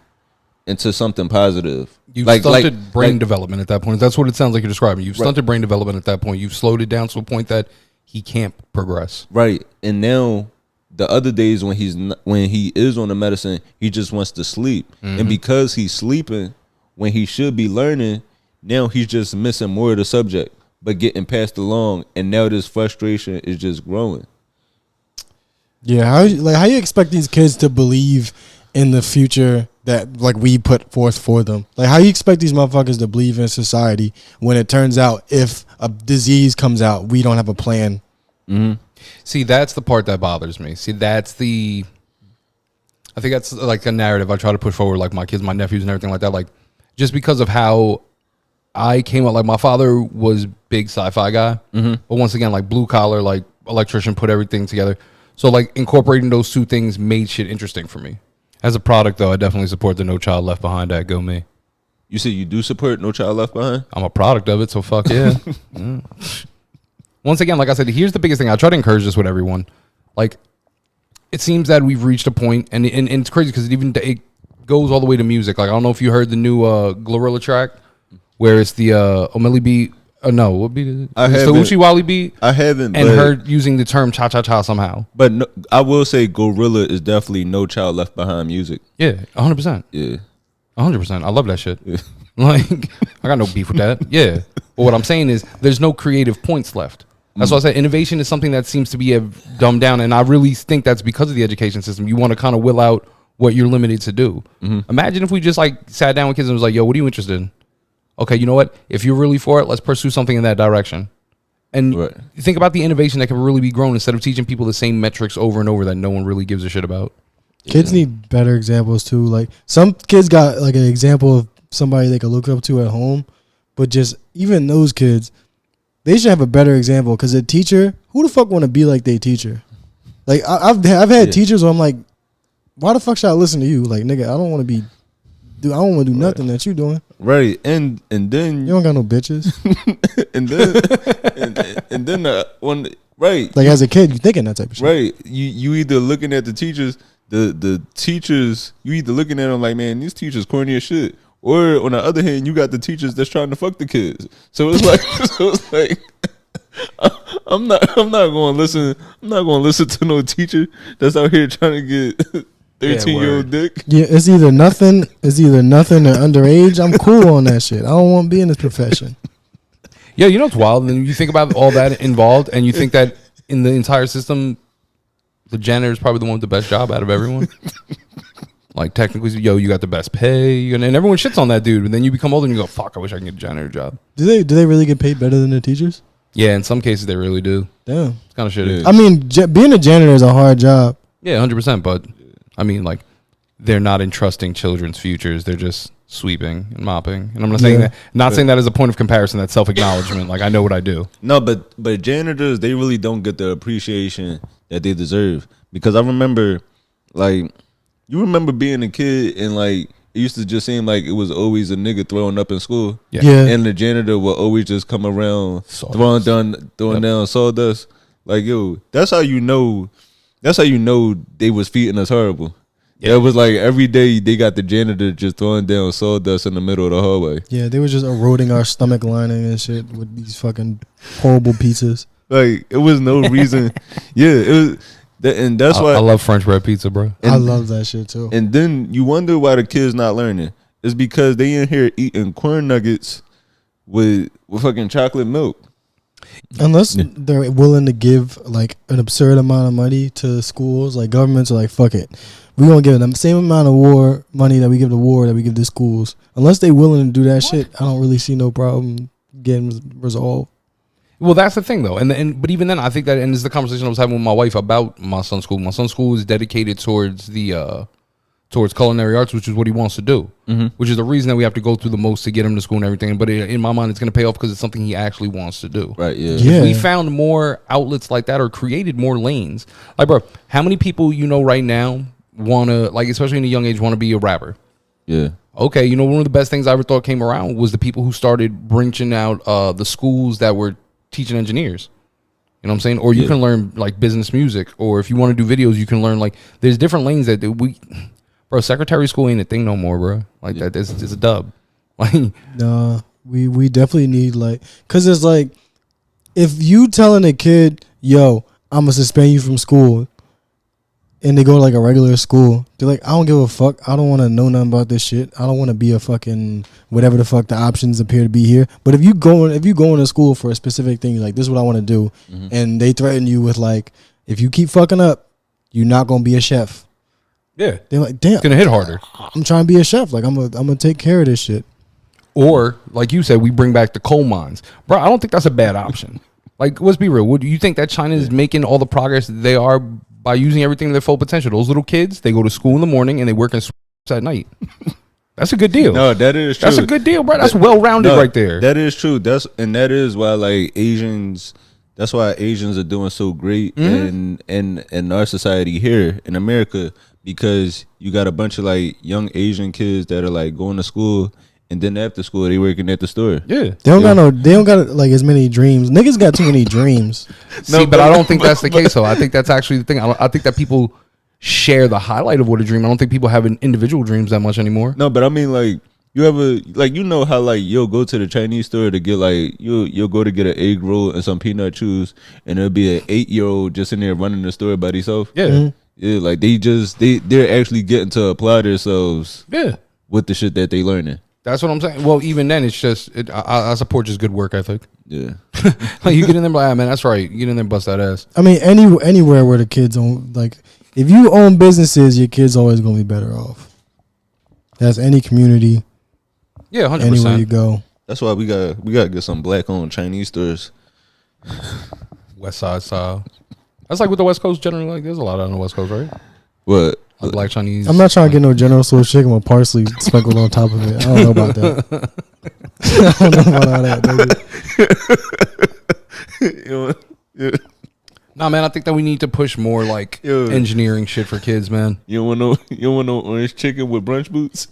Speaker 2: into something positive.
Speaker 3: You've stunted brain development at that point. That's what it sounds like you're describing. You've stunted brain development at that point. You've slowed it down to a point that he can't progress.
Speaker 2: Right. And now the other days when he is on the medicine, he just wants to sleep. And because he's sleeping when he should be learning, now he's just missing more of the subject, but getting passed along. And now this frustration is just growing.
Speaker 1: Yeah, how you expect these kids to believe in the future that like we put forth for them? Like how you expect these motherfuckers to believe in society when it turns out if a disease comes out, we don't have a plan?
Speaker 3: See, that's the part that bothers me. See, I think that's like a narrative I try to push forward, like my kids, my nephews, and everything like that. Like just because of how I came out, like my father was big sci-fi guy, but once again, like blue collar, like electrician, put everything together. So like incorporating those two things made shit interesting for me. As a product, though, I definitely support the No Child Left Behind act. Go me.
Speaker 2: You said you do support No Child Left Behind?
Speaker 3: I'm a product of it, so fuck yeah. Once again, like I said, here's the biggest thing. I try to encourage this with everyone. Like, it seems that we've reached a point, and it's crazy because it goes all the way to music. Like, I don't know if you heard the new Glorilla track, where it's the Omeli beat. No, what beat is it? It's the Uchi Wally beat.
Speaker 2: I haven't.
Speaker 3: And her using the term cha-cha-cha somehow.
Speaker 2: But no, I will say Gorilla is definitely No Child Left Behind music.
Speaker 3: Yeah, 100%.
Speaker 2: Yeah.
Speaker 3: 100%. I love that shit.
Speaker 2: Yeah.
Speaker 3: Like, I got no beef with that. Yeah. But what I'm saying is there's no creative points left. That's why I said innovation is something that seems to be dumbed down. And I really think that's because of the education system. You want to kind of will out what you're limited to do. Imagine if we just like sat down with kids and was like, yo, what are you interested in? Okay, you know what? If you're really for it, let's pursue something in that direction. And think about the innovation that can really be grown instead of teaching people the same metrics over and over that no one really gives a shit about.
Speaker 1: Kids need better examples too. Like some kids got like an example of somebody they could look up to at home, but just even those kids, they should have a better example because a teacher, who the fuck want to be like their teacher? Like I've had teachers where I'm like, why the fuck should I listen to you? Like nigga, I don't want to do nothing that you doing.
Speaker 2: Right, and then
Speaker 1: you don't got no bitches.
Speaker 2: and then when right,
Speaker 1: like as a kid, you thinking that type of shit.
Speaker 2: Right, you either looking at the teachers, the teachers, you either looking at them like, man, these teachers corny as shit, or on the other hand, you got the teachers that's trying to fuck the kids. So it's like, I'm not going to listen. I'm not going to listen to no teacher that's out here trying to get 13-year-old dick.
Speaker 1: Yeah, it's either nothing or underage. I'm cool on that shit. I don't want to be in this profession.
Speaker 3: Yeah, you know it's wild. And you think about all that involved, and you think that in the entire system, the janitor is probably the one with the best job out of everyone. Like technically, yo, you got the best pay, and everyone shits on that dude. But then you become older and you go, "Fuck, I wish I could get a janitor job."
Speaker 1: Do they really get paid better than the teachers?
Speaker 3: Yeah, in some cases they really do.
Speaker 1: Damn,
Speaker 3: it's kind of shitty.
Speaker 1: I mean, being a janitor is a hard job.
Speaker 3: Yeah, 100%. But I mean, like, they're not entrusting children's futures. They're just sweeping and mopping. And I'm not saying that. Not saying that as a point of comparison. That's self-acknowledgement. Like, I know what I do.
Speaker 2: No, but janitors, they really don't get the appreciation that they deserve. Because I remember, like, you remember being a kid and like it used to just seem like it was always a nigga throwing up in school.
Speaker 1: Yeah.
Speaker 2: And the janitor will always just come around throwing down sawdust. Like, yo, that's how you know they was feeding us horrible. Yeah, it was like every day they got the janitor just throwing down sawdust in the middle of the hallway.
Speaker 1: Yeah, they were just eroding our stomach lining and shit with these fucking horrible pizzas.
Speaker 2: Like, it was no reason. Yeah, it was. And that's why
Speaker 3: I love French bread pizza, bro.
Speaker 1: I love that shit too.
Speaker 2: And then you wonder why the kids not learning. It's because they in here eating corn nuggets with fucking chocolate milk.
Speaker 1: Unless they're willing to give like an absurd amount of money to schools, like governments are like, fuck it, we gonna give them the same amount of war money that we give to war that we give to schools. Unless they willing to do that shit, I don't really see no problem getting resolved.
Speaker 3: Well, that's the thing, though, but even then, I think that, and this is the conversation I was having with my wife about my son's school. My son's school is dedicated towards towards culinary arts, which is what he wants to do, which is the reason that we have to go through the most to get him to school and everything. But in my mind, it's going to pay off because it's something he actually wants to do.
Speaker 2: Right? Yeah.
Speaker 3: If we found more outlets like that or created more lanes, like, bro, how many people right now want to, like, especially in a young age, want to be a rapper?
Speaker 2: Yeah.
Speaker 3: Okay, one of the best things I ever thought came around was the people who started branching out the schools that were teaching engineers. You know what I'm saying? Or you can learn like business music, or if you want to do videos, you can learn like there's different lanes that bro, secretary school ain't a thing no more, bro. Like that, it's a dub. Like,
Speaker 1: nah, we definitely need like, cause it's like if you telling a kid, yo, I'm gonna suspend you from school, and they go to like a regular school, they're like, I don't give a fuck. I don't want to know nothing about this shit. I don't want to be a fucking whatever the fuck the options appear to be here. But if you going to school for a specific thing, like this is what I want to do, and they threaten you with like, if you keep fucking up, you're not gonna be a chef.
Speaker 3: yeah,
Speaker 1: They're like, damn,
Speaker 3: it's gonna hit harder.
Speaker 1: I'm trying to be a chef. Like I'm gonna take care of this shit.
Speaker 3: Or like you said, we bring back the coal mines, bro. I don't think that's a bad option. Like, let's be real. Would you think that China is making all the progress they are by using everything to their full potential? Those little kids, they go to school in the morning and they work in at night. That's a good deal.
Speaker 2: No, that is true.
Speaker 3: That's a good deal, bro. That's well rounded right there.
Speaker 2: That is true. That is why like Asians. That's why Asians are doing so great in our society here in America, because you got a bunch of like young Asian kids that are like going to school, and then after school they working at the store.
Speaker 3: Yeah,
Speaker 1: they don't got like as many dreams. Niggas got too many dreams.
Speaker 3: See, but I don't think that's the case though. I think that's actually the thing. I think that people share the highlight of what a dream. I don't think people have individual dreams that much anymore.
Speaker 2: No, but I mean like, you ever like, how like you'll go to the Chinese store to get like you'll go to get an egg roll and some peanut chews, and there'll be an 8-year-old just in there running the store by themselves.
Speaker 3: Yeah,
Speaker 2: yeah, like they're actually getting to apply themselves.
Speaker 3: Yeah,
Speaker 2: with the shit that they learning.
Speaker 3: That's what I'm saying. Well, even then, it's just I support just good work ethic.
Speaker 2: Yeah,
Speaker 3: like you get in there, like, man, that's right. You get in there, and bust that ass.
Speaker 1: I mean, anywhere where the kids own, like, if you own businesses, your kids always gonna be better off. That's any community.
Speaker 3: Yeah, 100%.
Speaker 1: Anywhere you go.
Speaker 2: That's why we gotta get some black-owned Chinese stores.
Speaker 3: West Side style. That's like with the West Coast generally. Like, there's a lot on the West Coast, right?
Speaker 2: What?
Speaker 3: Like black Chinese.
Speaker 1: I'm not trying to get no General Tso's chicken with parsley sprinkled on top of it. I don't know about that. I don't know about all that, baby.
Speaker 2: Yeah.
Speaker 3: Nah, man, I think that we need to push more like engineering shit for kids, man.
Speaker 2: You don't want no orange chicken with brunch boots?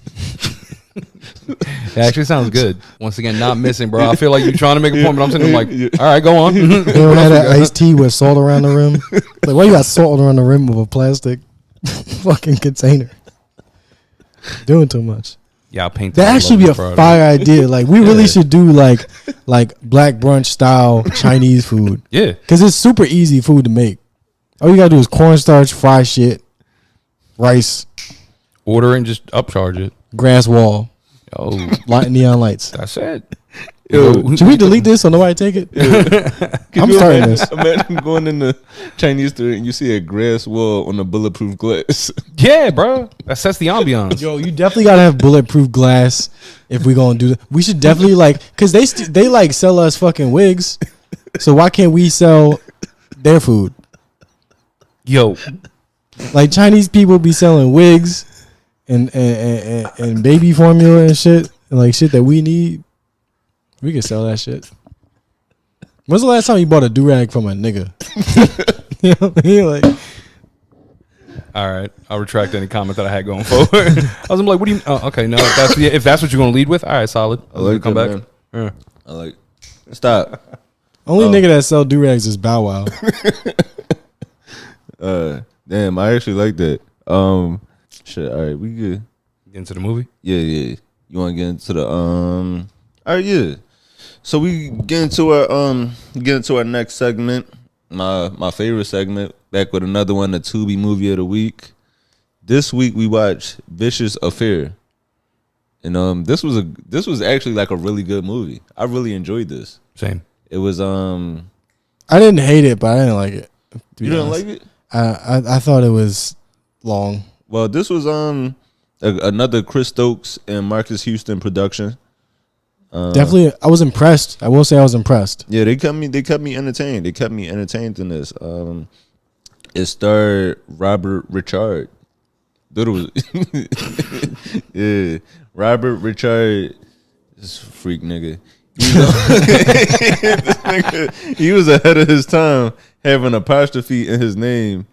Speaker 3: It actually sounds good. Once again, not missing, bro. I feel like you're trying to make a point, but I'm sitting there like, all right, go on.
Speaker 1: You ever had that iced tea with salt around the rim? Like, why you got salt around the rim of a plastic fucking container? Doing too much.
Speaker 3: Yeah, I'll paint
Speaker 1: that actually be a fire idea. Like, we really should do like black brunch style Chinese food.
Speaker 3: Yeah,
Speaker 1: because it's super easy food to make. All you gotta do is cornstarch, fry shit, rice,
Speaker 3: order and just upcharge it.
Speaker 1: Grass wall, light neon lights.
Speaker 3: That's it.
Speaker 1: Should we delete this so nobody take it? I'm starting this.
Speaker 2: Imagine going in the Chinese store and you see a grass wall on a bulletproof glass.
Speaker 3: Yeah, bro. That sets the ambiance.
Speaker 1: Yo, you definitely gotta have bulletproof glass if we gonna do that. We should definitely because they like sell us fucking wigs. So why can't we sell their food?
Speaker 3: Yo,
Speaker 1: like Chinese people be selling wigs and baby formula and shit, and like shit that we need. We can sell that shit. When's the last time you bought a do-rag from a nigga? You know what I mean? Like,
Speaker 3: all right, I'll retract any comment that I had going forward. I was like, what do you? Oh, okay, no. If that's what you're gonna lead with, all right, solid.
Speaker 2: I like
Speaker 3: come
Speaker 2: that,
Speaker 3: back.
Speaker 2: Yeah. I like. Stop.
Speaker 1: Only nigga that sell do-rags is Bow Wow.
Speaker 2: Damn, I actually like that. Shit. All right, we good.
Speaker 3: Get into the movie.
Speaker 2: Yeah. You want to get into the All right, yeah. So we get into our next segment, my favorite segment. Back with another one, the Tubi movie of the week. This week we watched Vicious Affair, and this was actually like a really good movie. I really enjoyed this.
Speaker 3: Same.
Speaker 2: It was
Speaker 1: I didn't hate it, but I didn't like it.
Speaker 2: You didn't like it?
Speaker 1: I thought it was long.
Speaker 2: Well, this was another Chris Stokes and Marcus Houston production.
Speaker 1: Definitely, I was impressed. I will say I was impressed.
Speaker 2: Yeah, they kept me entertained. They kept me entertained in this. It starred Robert Richard. Dude was yeah, Robert Richard. This freak nigga. This nigga, he was ahead of his time, having apostrophe in his name.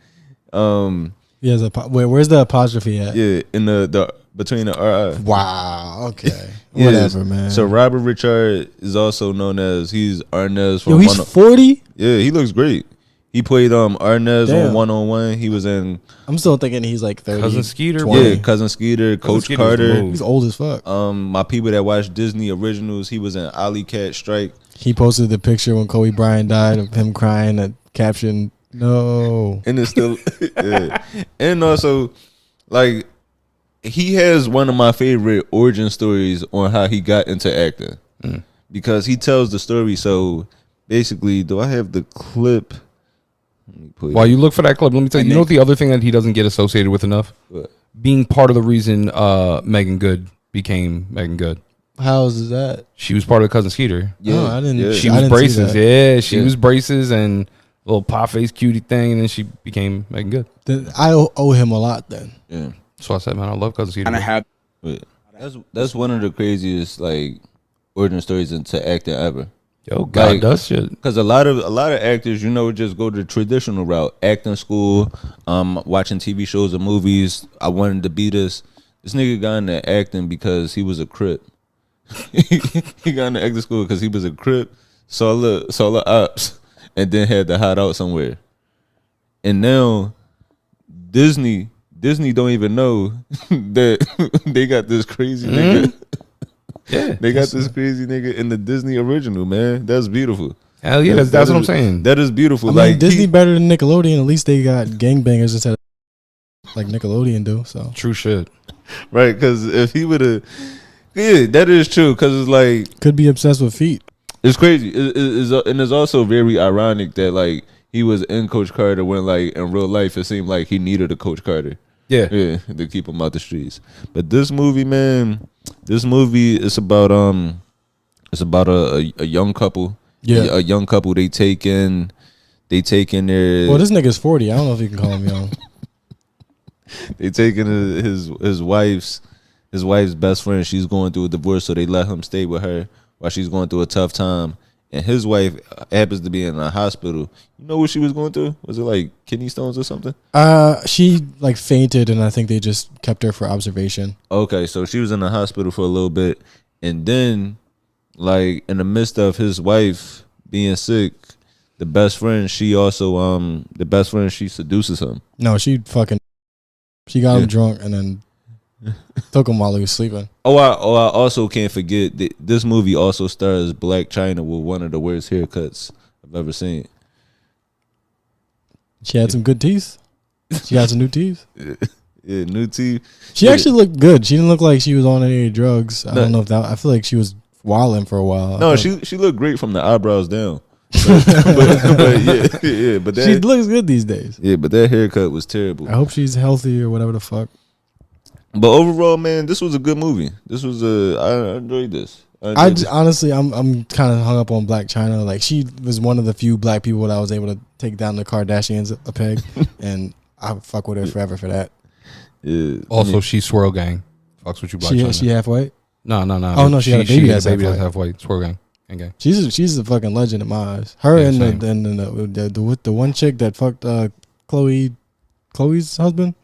Speaker 1: He has where's the apostrophe at?
Speaker 2: Yeah, in the between the RI.
Speaker 1: Wow. Okay.
Speaker 2: Yeah,
Speaker 1: Whatever, man.
Speaker 2: So Robert Richard is also known as he's Arnez from
Speaker 1: Yo, he's 40.
Speaker 2: Yeah, he looks great. He played Arnez
Speaker 1: Damn.
Speaker 2: on 1-on-1. He was in
Speaker 1: I'm still thinking he's like 30.
Speaker 3: Cousin Skeeter,
Speaker 1: 20.
Speaker 2: yeah, Cousin Skeeter, Coach
Speaker 3: Skeeter was the
Speaker 2: Carter.
Speaker 3: move.
Speaker 1: He's old as fuck.
Speaker 2: My people that watch Disney originals, he was in Alley Cat Strike.
Speaker 1: He posted the picture when Kobe Bryant died of him crying. That caption, no.
Speaker 2: And it's still yeah. And also like he has one of my favorite origin stories on how he got into acting. Because he tells the story. So basically, do I have the clip?
Speaker 3: While you look for that clip, let me tell you, you know what the other thing that he doesn't get associated with enough?
Speaker 2: What?
Speaker 3: Being part of the reason Megan Good became Megan Good.
Speaker 1: How is that?
Speaker 3: She was part of Cousin Skeeter.
Speaker 2: Yeah,
Speaker 1: Oh, I didn't.
Speaker 2: yeah.
Speaker 3: She
Speaker 1: I
Speaker 3: was
Speaker 1: didn't see
Speaker 3: braces.
Speaker 1: that.
Speaker 3: Yeah, she was braces and little pop face cutie thing, and then she became Megan Good.
Speaker 1: Then I owe him a lot. Then
Speaker 2: Yeah.
Speaker 3: So I said, man, I love Cousin Skeeter.
Speaker 4: And I have
Speaker 2: But that's one of the craziest like origin stories into acting ever.
Speaker 3: Yo, God
Speaker 2: Like,
Speaker 3: does shit.
Speaker 2: Because a lot of actors, just go the traditional route, acting school, watching TV shows or movies. I wanted to be this. This nigga got into acting because he was a Crip. He got into acting school because he was a Crip, saw the ops, and then had to hide out somewhere. And now Disney don't even know that they got this crazy nigga.
Speaker 3: Yeah,
Speaker 2: They got this crazy nigga in the Disney original, man. That's beautiful.
Speaker 3: hell yeah, that's what I'm saying.
Speaker 2: That is beautiful.
Speaker 1: I mean,
Speaker 2: like
Speaker 1: Disney better than Nickelodeon. At least they got gangbangers instead of like Nickelodeon do. So
Speaker 3: True shit.
Speaker 2: right? Because if he would have, yeah, that is true. Because it's like
Speaker 1: could be obsessed with feet.
Speaker 2: it's crazy. And it's also very ironic that like he was in Coach Carter when like in real life it seemed like he needed a Coach Carter.
Speaker 3: Yeah.
Speaker 2: Yeah, to keep him out the streets. But this movie, man, is about a young couple.
Speaker 1: Yeah.
Speaker 2: A young couple. They take in their.
Speaker 1: Well, this nigga's 40. I don't know if you can call him young.
Speaker 2: They take in his wife's best friend. She's going through a divorce, so they let him stay with her while she's going through a tough time. And his wife happens to be in a hospital. You know what she was going through? Was it like kidney stones or something?
Speaker 1: She like fainted, and I think they just kept her for observation.
Speaker 2: Okay, so she was in the hospital for a little bit, and then, like in the midst of his wife being sick, the best friend she seduces him.
Speaker 1: No, she got him drunk and then took him while he was sleeping.
Speaker 2: I also can't forget that this movie also stars Black China with one of the worst haircuts I've ever seen.
Speaker 1: She had some good teeth. She got some new teeth.
Speaker 2: Yeah, new teeth.
Speaker 1: She actually looked good. She didn't look like she was on any drugs. I don't know if that. I feel like she was wilding for a while.
Speaker 2: No, she looked great from the eyebrows down. But yeah, but
Speaker 1: she looks good these days.
Speaker 2: Yeah, but that haircut was terrible.
Speaker 1: I hope she's healthy or whatever the fuck.
Speaker 2: But overall, man, this was a good movie. I enjoyed this.
Speaker 1: Honestly, I'm kind of hung up on Black China. Like, she was one of the few black people that I was able to take down the Kardashians a peg, and I fuck with her forever for that.
Speaker 2: Yeah.
Speaker 3: Also, she's Swirl Gang. Fucks with you, Black China.
Speaker 1: She half white.
Speaker 3: No.
Speaker 1: Oh no, she had a baby that's
Speaker 3: half white. Swirl Gang. Okay.
Speaker 1: She's a fucking legend in my eyes. Her
Speaker 3: Yeah,
Speaker 1: and the one chick that fucked Chloe's husband,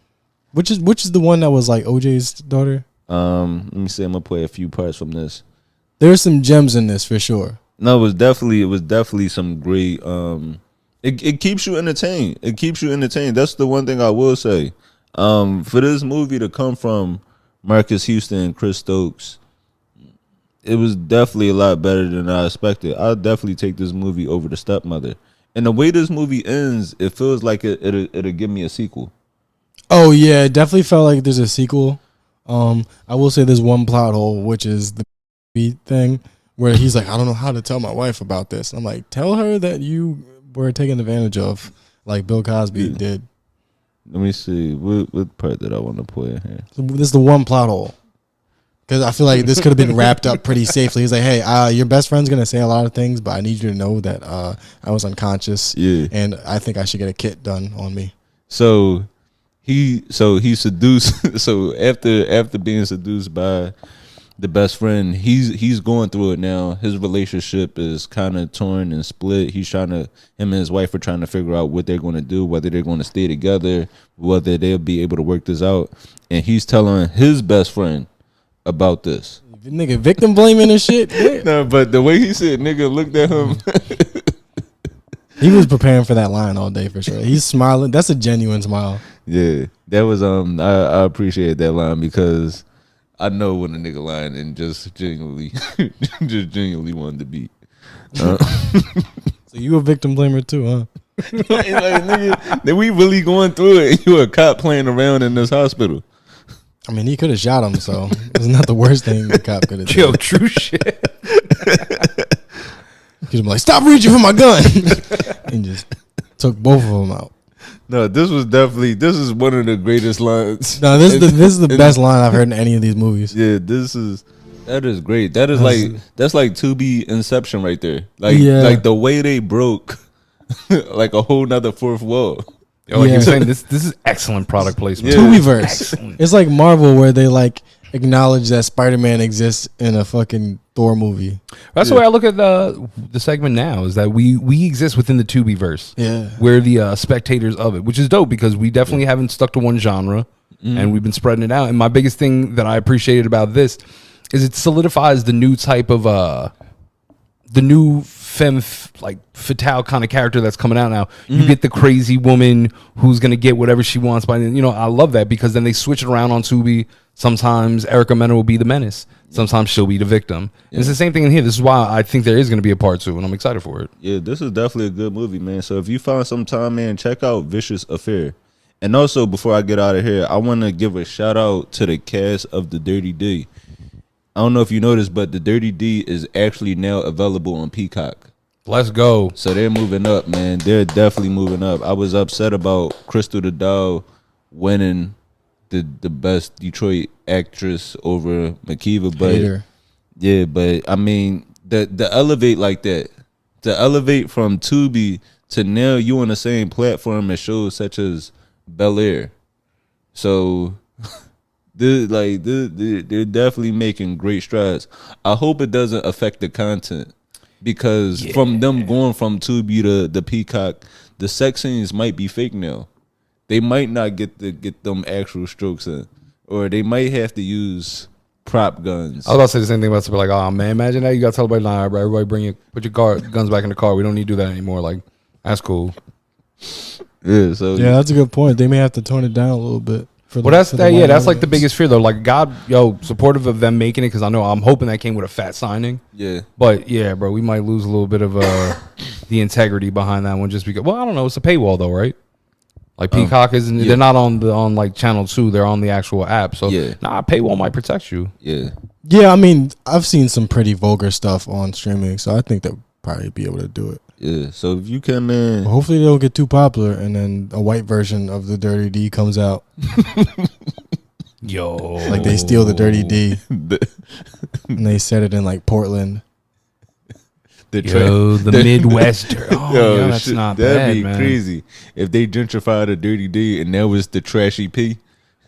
Speaker 1: which is the one that was like OJ's daughter.
Speaker 2: Let me see. I'm gonna play a few parts from this.
Speaker 1: There's some gems in this for sure.
Speaker 2: No, it was definitely some great. It keeps you entertained. It keeps you entertained. That's the one thing I will say. For this movie to come from Marcus Houston and Chris Stokes, it was definitely a lot better than I expected. I'll definitely take this movie over The Stepmother. And the way this movie ends, it feels like it'll give me a sequel.
Speaker 1: Oh yeah, it definitely felt like there's a sequel. I will say there's one plot hole, which is the beat thing, where he's like, I don't know how to tell my wife about this. I'm like, tell her that you were taken advantage of, like Bill Cosby did. Let
Speaker 2: me see what part did I want to put in here.
Speaker 1: So this is the one plot hole. Because I feel like this could have been wrapped up pretty safely. He's like, hey, your best friend's gonna say a lot of things, but I need you to know that I was unconscious.
Speaker 2: Yeah.
Speaker 1: And I think I should get a kit done on me.
Speaker 2: So he seduced. So after being seduced by the best friend, he's going through it now. His relationship is kind of torn and split. Him and his wife are trying to figure out what they're going to do, whether they're going to stay together, whether they'll be able to work this out. And he's telling his best friend about this.
Speaker 1: Nigga, victim blaming and shit. Yeah.
Speaker 2: No, but the way he said nigga looked at him.
Speaker 1: He was preparing for that line all day for sure. He's smiling. That's a genuine smile.
Speaker 2: Yeah, that was I appreciate that line because I know when a nigga lying and just genuinely wanted to beat.
Speaker 1: So you a victim blamer too, huh?
Speaker 2: Like, nigga, then we really going through it. You a cop playing around in this hospital.
Speaker 1: I mean, he could have shot him, so it's not the worst thing the cop could have done.
Speaker 3: Yo, true shit.
Speaker 1: He's like, stop reaching for my gun, and just took both of them out.
Speaker 2: No, this is one of the greatest lines.
Speaker 1: No, this is the best line I've heard in any of these movies.
Speaker 2: Yeah, that is great. That's like Tubi Inception right there. Like the way they broke like a whole nother fourth wall.
Speaker 3: Yo, like you're saying, this is excellent product placement.
Speaker 1: Yeah. Tubiverse. It's like Marvel where they like acknowledge that Spider-Man exists in a fucking Thor movie.
Speaker 3: That's the way I look at the segment now, is that we exist within the Tubiverse.
Speaker 1: Yeah.
Speaker 3: We're the spectators of it, which is dope because we definitely haven't stuck to one genre and we've been spreading it out. And my biggest thing that I appreciated about this is it solidifies the new type of the new femme fatale kind of character that's coming out now. You get the crazy woman who's gonna get whatever she wants. By I love that because then they switch it around on Tubi. Sometimes Erica Mena will be the menace. Sometimes she'll be the victim. Yeah. It's the same thing in here. This is why I think there is going to be a part 2, and I'm excited for it.
Speaker 2: Yeah, this is definitely a good movie, man. So if you find some time, man, check out Vicious Affair. And also, before I get out of here, I want to give a shout out to the cast of The Dirty D. I don't know if you noticed, but The Dirty D is actually now available on Peacock.
Speaker 3: Let's go.
Speaker 2: So they're moving up, man. They're definitely moving up. I was upset about Crystal the Doll winning the best Detroit actress over Makiva, but yeah, but I mean the elevate like that, to elevate from Tubi to now you on the same platform as shows such as Bel Air. So they're definitely making great strides. I hope it doesn't affect the content because from them going from Tubi to the Peacock, the sex scenes might be fake now. They might not get them actual strokes in, or they might have to use prop guns.
Speaker 3: I was about to say the same thing about to be like, oh man, imagine that you got to tell everybody, nah, bro, everybody put your guns back in the car. We don't need to do that anymore. Like, that's cool.
Speaker 2: Yeah, so
Speaker 1: that's a good point. They may have to tone it down a little bit.
Speaker 3: That's like the biggest fear though. Like, God, supportive of them making it because I'm hoping that came with a fat signing.
Speaker 2: Yeah,
Speaker 3: but yeah, bro, we might lose a little bit of the integrity behind that one just because. Well, I don't know. It's a paywall though, right? Like Peacock isn't. Yeah. They're not on like channel 2. They're on the actual app. So paywall might protect you.
Speaker 1: Yeah. I mean, I've seen some pretty vulgar stuff on streaming, so I think they'll probably be able to do it.
Speaker 2: Yeah. So if you come in,
Speaker 1: hopefully they don't get too popular, and then a white version of the Dirty D comes out. Like they steal the Dirty D, and they set it in like Portland.
Speaker 3: The Midwestern. Oh, that's not bad,
Speaker 2: that'd be
Speaker 3: man.
Speaker 2: crazy if they gentrify the Dirty D and that was the Trashy P.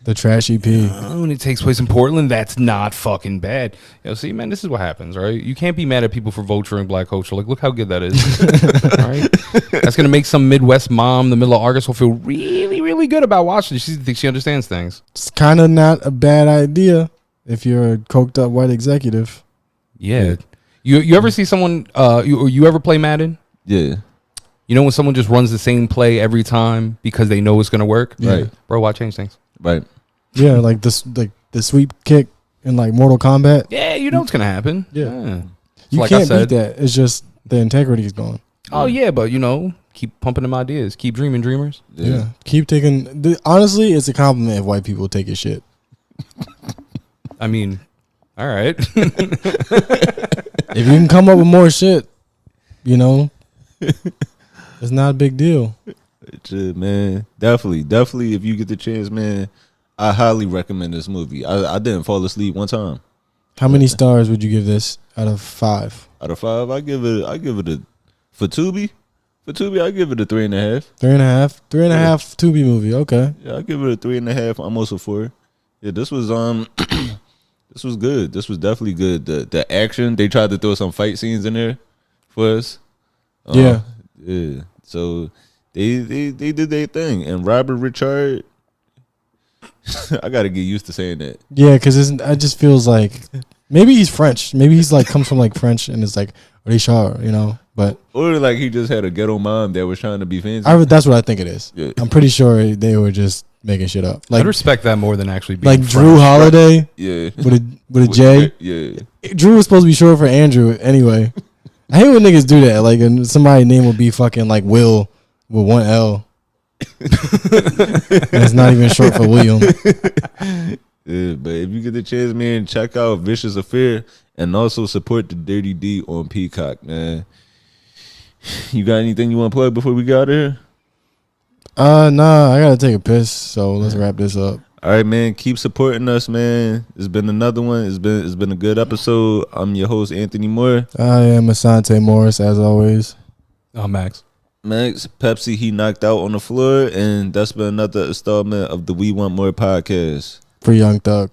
Speaker 1: The Trashy P.
Speaker 3: When it takes place in Portland, that's not fucking bad. See, man, this is what happens, right? You can't be mad at people for vulturing black culture. Like, look how good that is. Right? That's gonna make some Midwest mom, the middle of Arkansas, feel really, really good about watching. She thinks she understands things.
Speaker 1: It's kind of not a bad idea if you're a coked up white executive.
Speaker 3: Yeah. You ever see someone, you ever play Madden?
Speaker 2: Yeah.
Speaker 3: You know when someone just runs the same play every time because they know it's going to work?
Speaker 1: Yeah.
Speaker 2: Right.
Speaker 3: Bro, why change things?
Speaker 2: Right.
Speaker 1: Yeah, like the sweep kick in like Mortal Kombat.
Speaker 3: Yeah, you know it's going to happen.
Speaker 1: Yeah.
Speaker 3: So
Speaker 1: You
Speaker 3: like
Speaker 1: can't beat that. It's just the integrity is gone.
Speaker 3: Oh, yeah, but, keep pumping them ideas. Keep dreaming, dreamers.
Speaker 1: Yeah. Keep taking... honestly, it's a compliment if white people take your shit.
Speaker 3: I mean, all right.
Speaker 1: If you can come up with more shit, it's not a big deal.
Speaker 2: Man, definitely. If you get the chance, man, I highly recommend this movie. I didn't fall asleep one time.
Speaker 1: How many stars would you give this out of 5?
Speaker 2: Out of 5, I give it a for Tubi. For Tubi, I give it a 3.5.
Speaker 1: 3.5. 3.5 Tubi movie. Okay.
Speaker 2: Yeah, I give it a 3.5, almost a 4. Yeah, this was this was good. This was definitely good. The action, they tried to throw some fight scenes in there for us.
Speaker 1: Yeah.
Speaker 2: Yeah. So they did their thing. And Robert Richard, I gotta get used to saying that.
Speaker 1: Yeah, because it just feels like maybe he's French. Maybe he's like comes from like French and it's like Richard, you know. But
Speaker 2: Or like he just had a ghetto mom that was trying to be fancy.
Speaker 1: that's what I think it is.
Speaker 2: Yeah.
Speaker 1: I'm pretty sure they were just making shit up. Like
Speaker 3: I'd respect that more than actually being
Speaker 1: like Drew
Speaker 3: French.
Speaker 1: Holiday
Speaker 2: Yeah.
Speaker 1: with a J.
Speaker 2: Yeah.
Speaker 1: Drew was supposed to be short for Andrew anyway. I hate when niggas do that. Like, and somebody's name will be fucking like Will with one L. And it's not even short for William.
Speaker 2: Yeah, but if you get the chance, man, check out Vicious Affair and also support the Dirty D on Peacock, man. You got anything you want to plug before we get out of here?
Speaker 1: Nah, I gotta take a piss, so let's wrap this up.
Speaker 2: All right, man. Keep supporting us, man. It's been another one. It's been a good episode. I'm your host, Anthony Moore.
Speaker 1: I am Asante Morris, as always.
Speaker 3: Max.
Speaker 2: Max, Pepsi, he knocked out on the floor, and that's been another installment of the We Want More podcast.
Speaker 1: For Young Thug.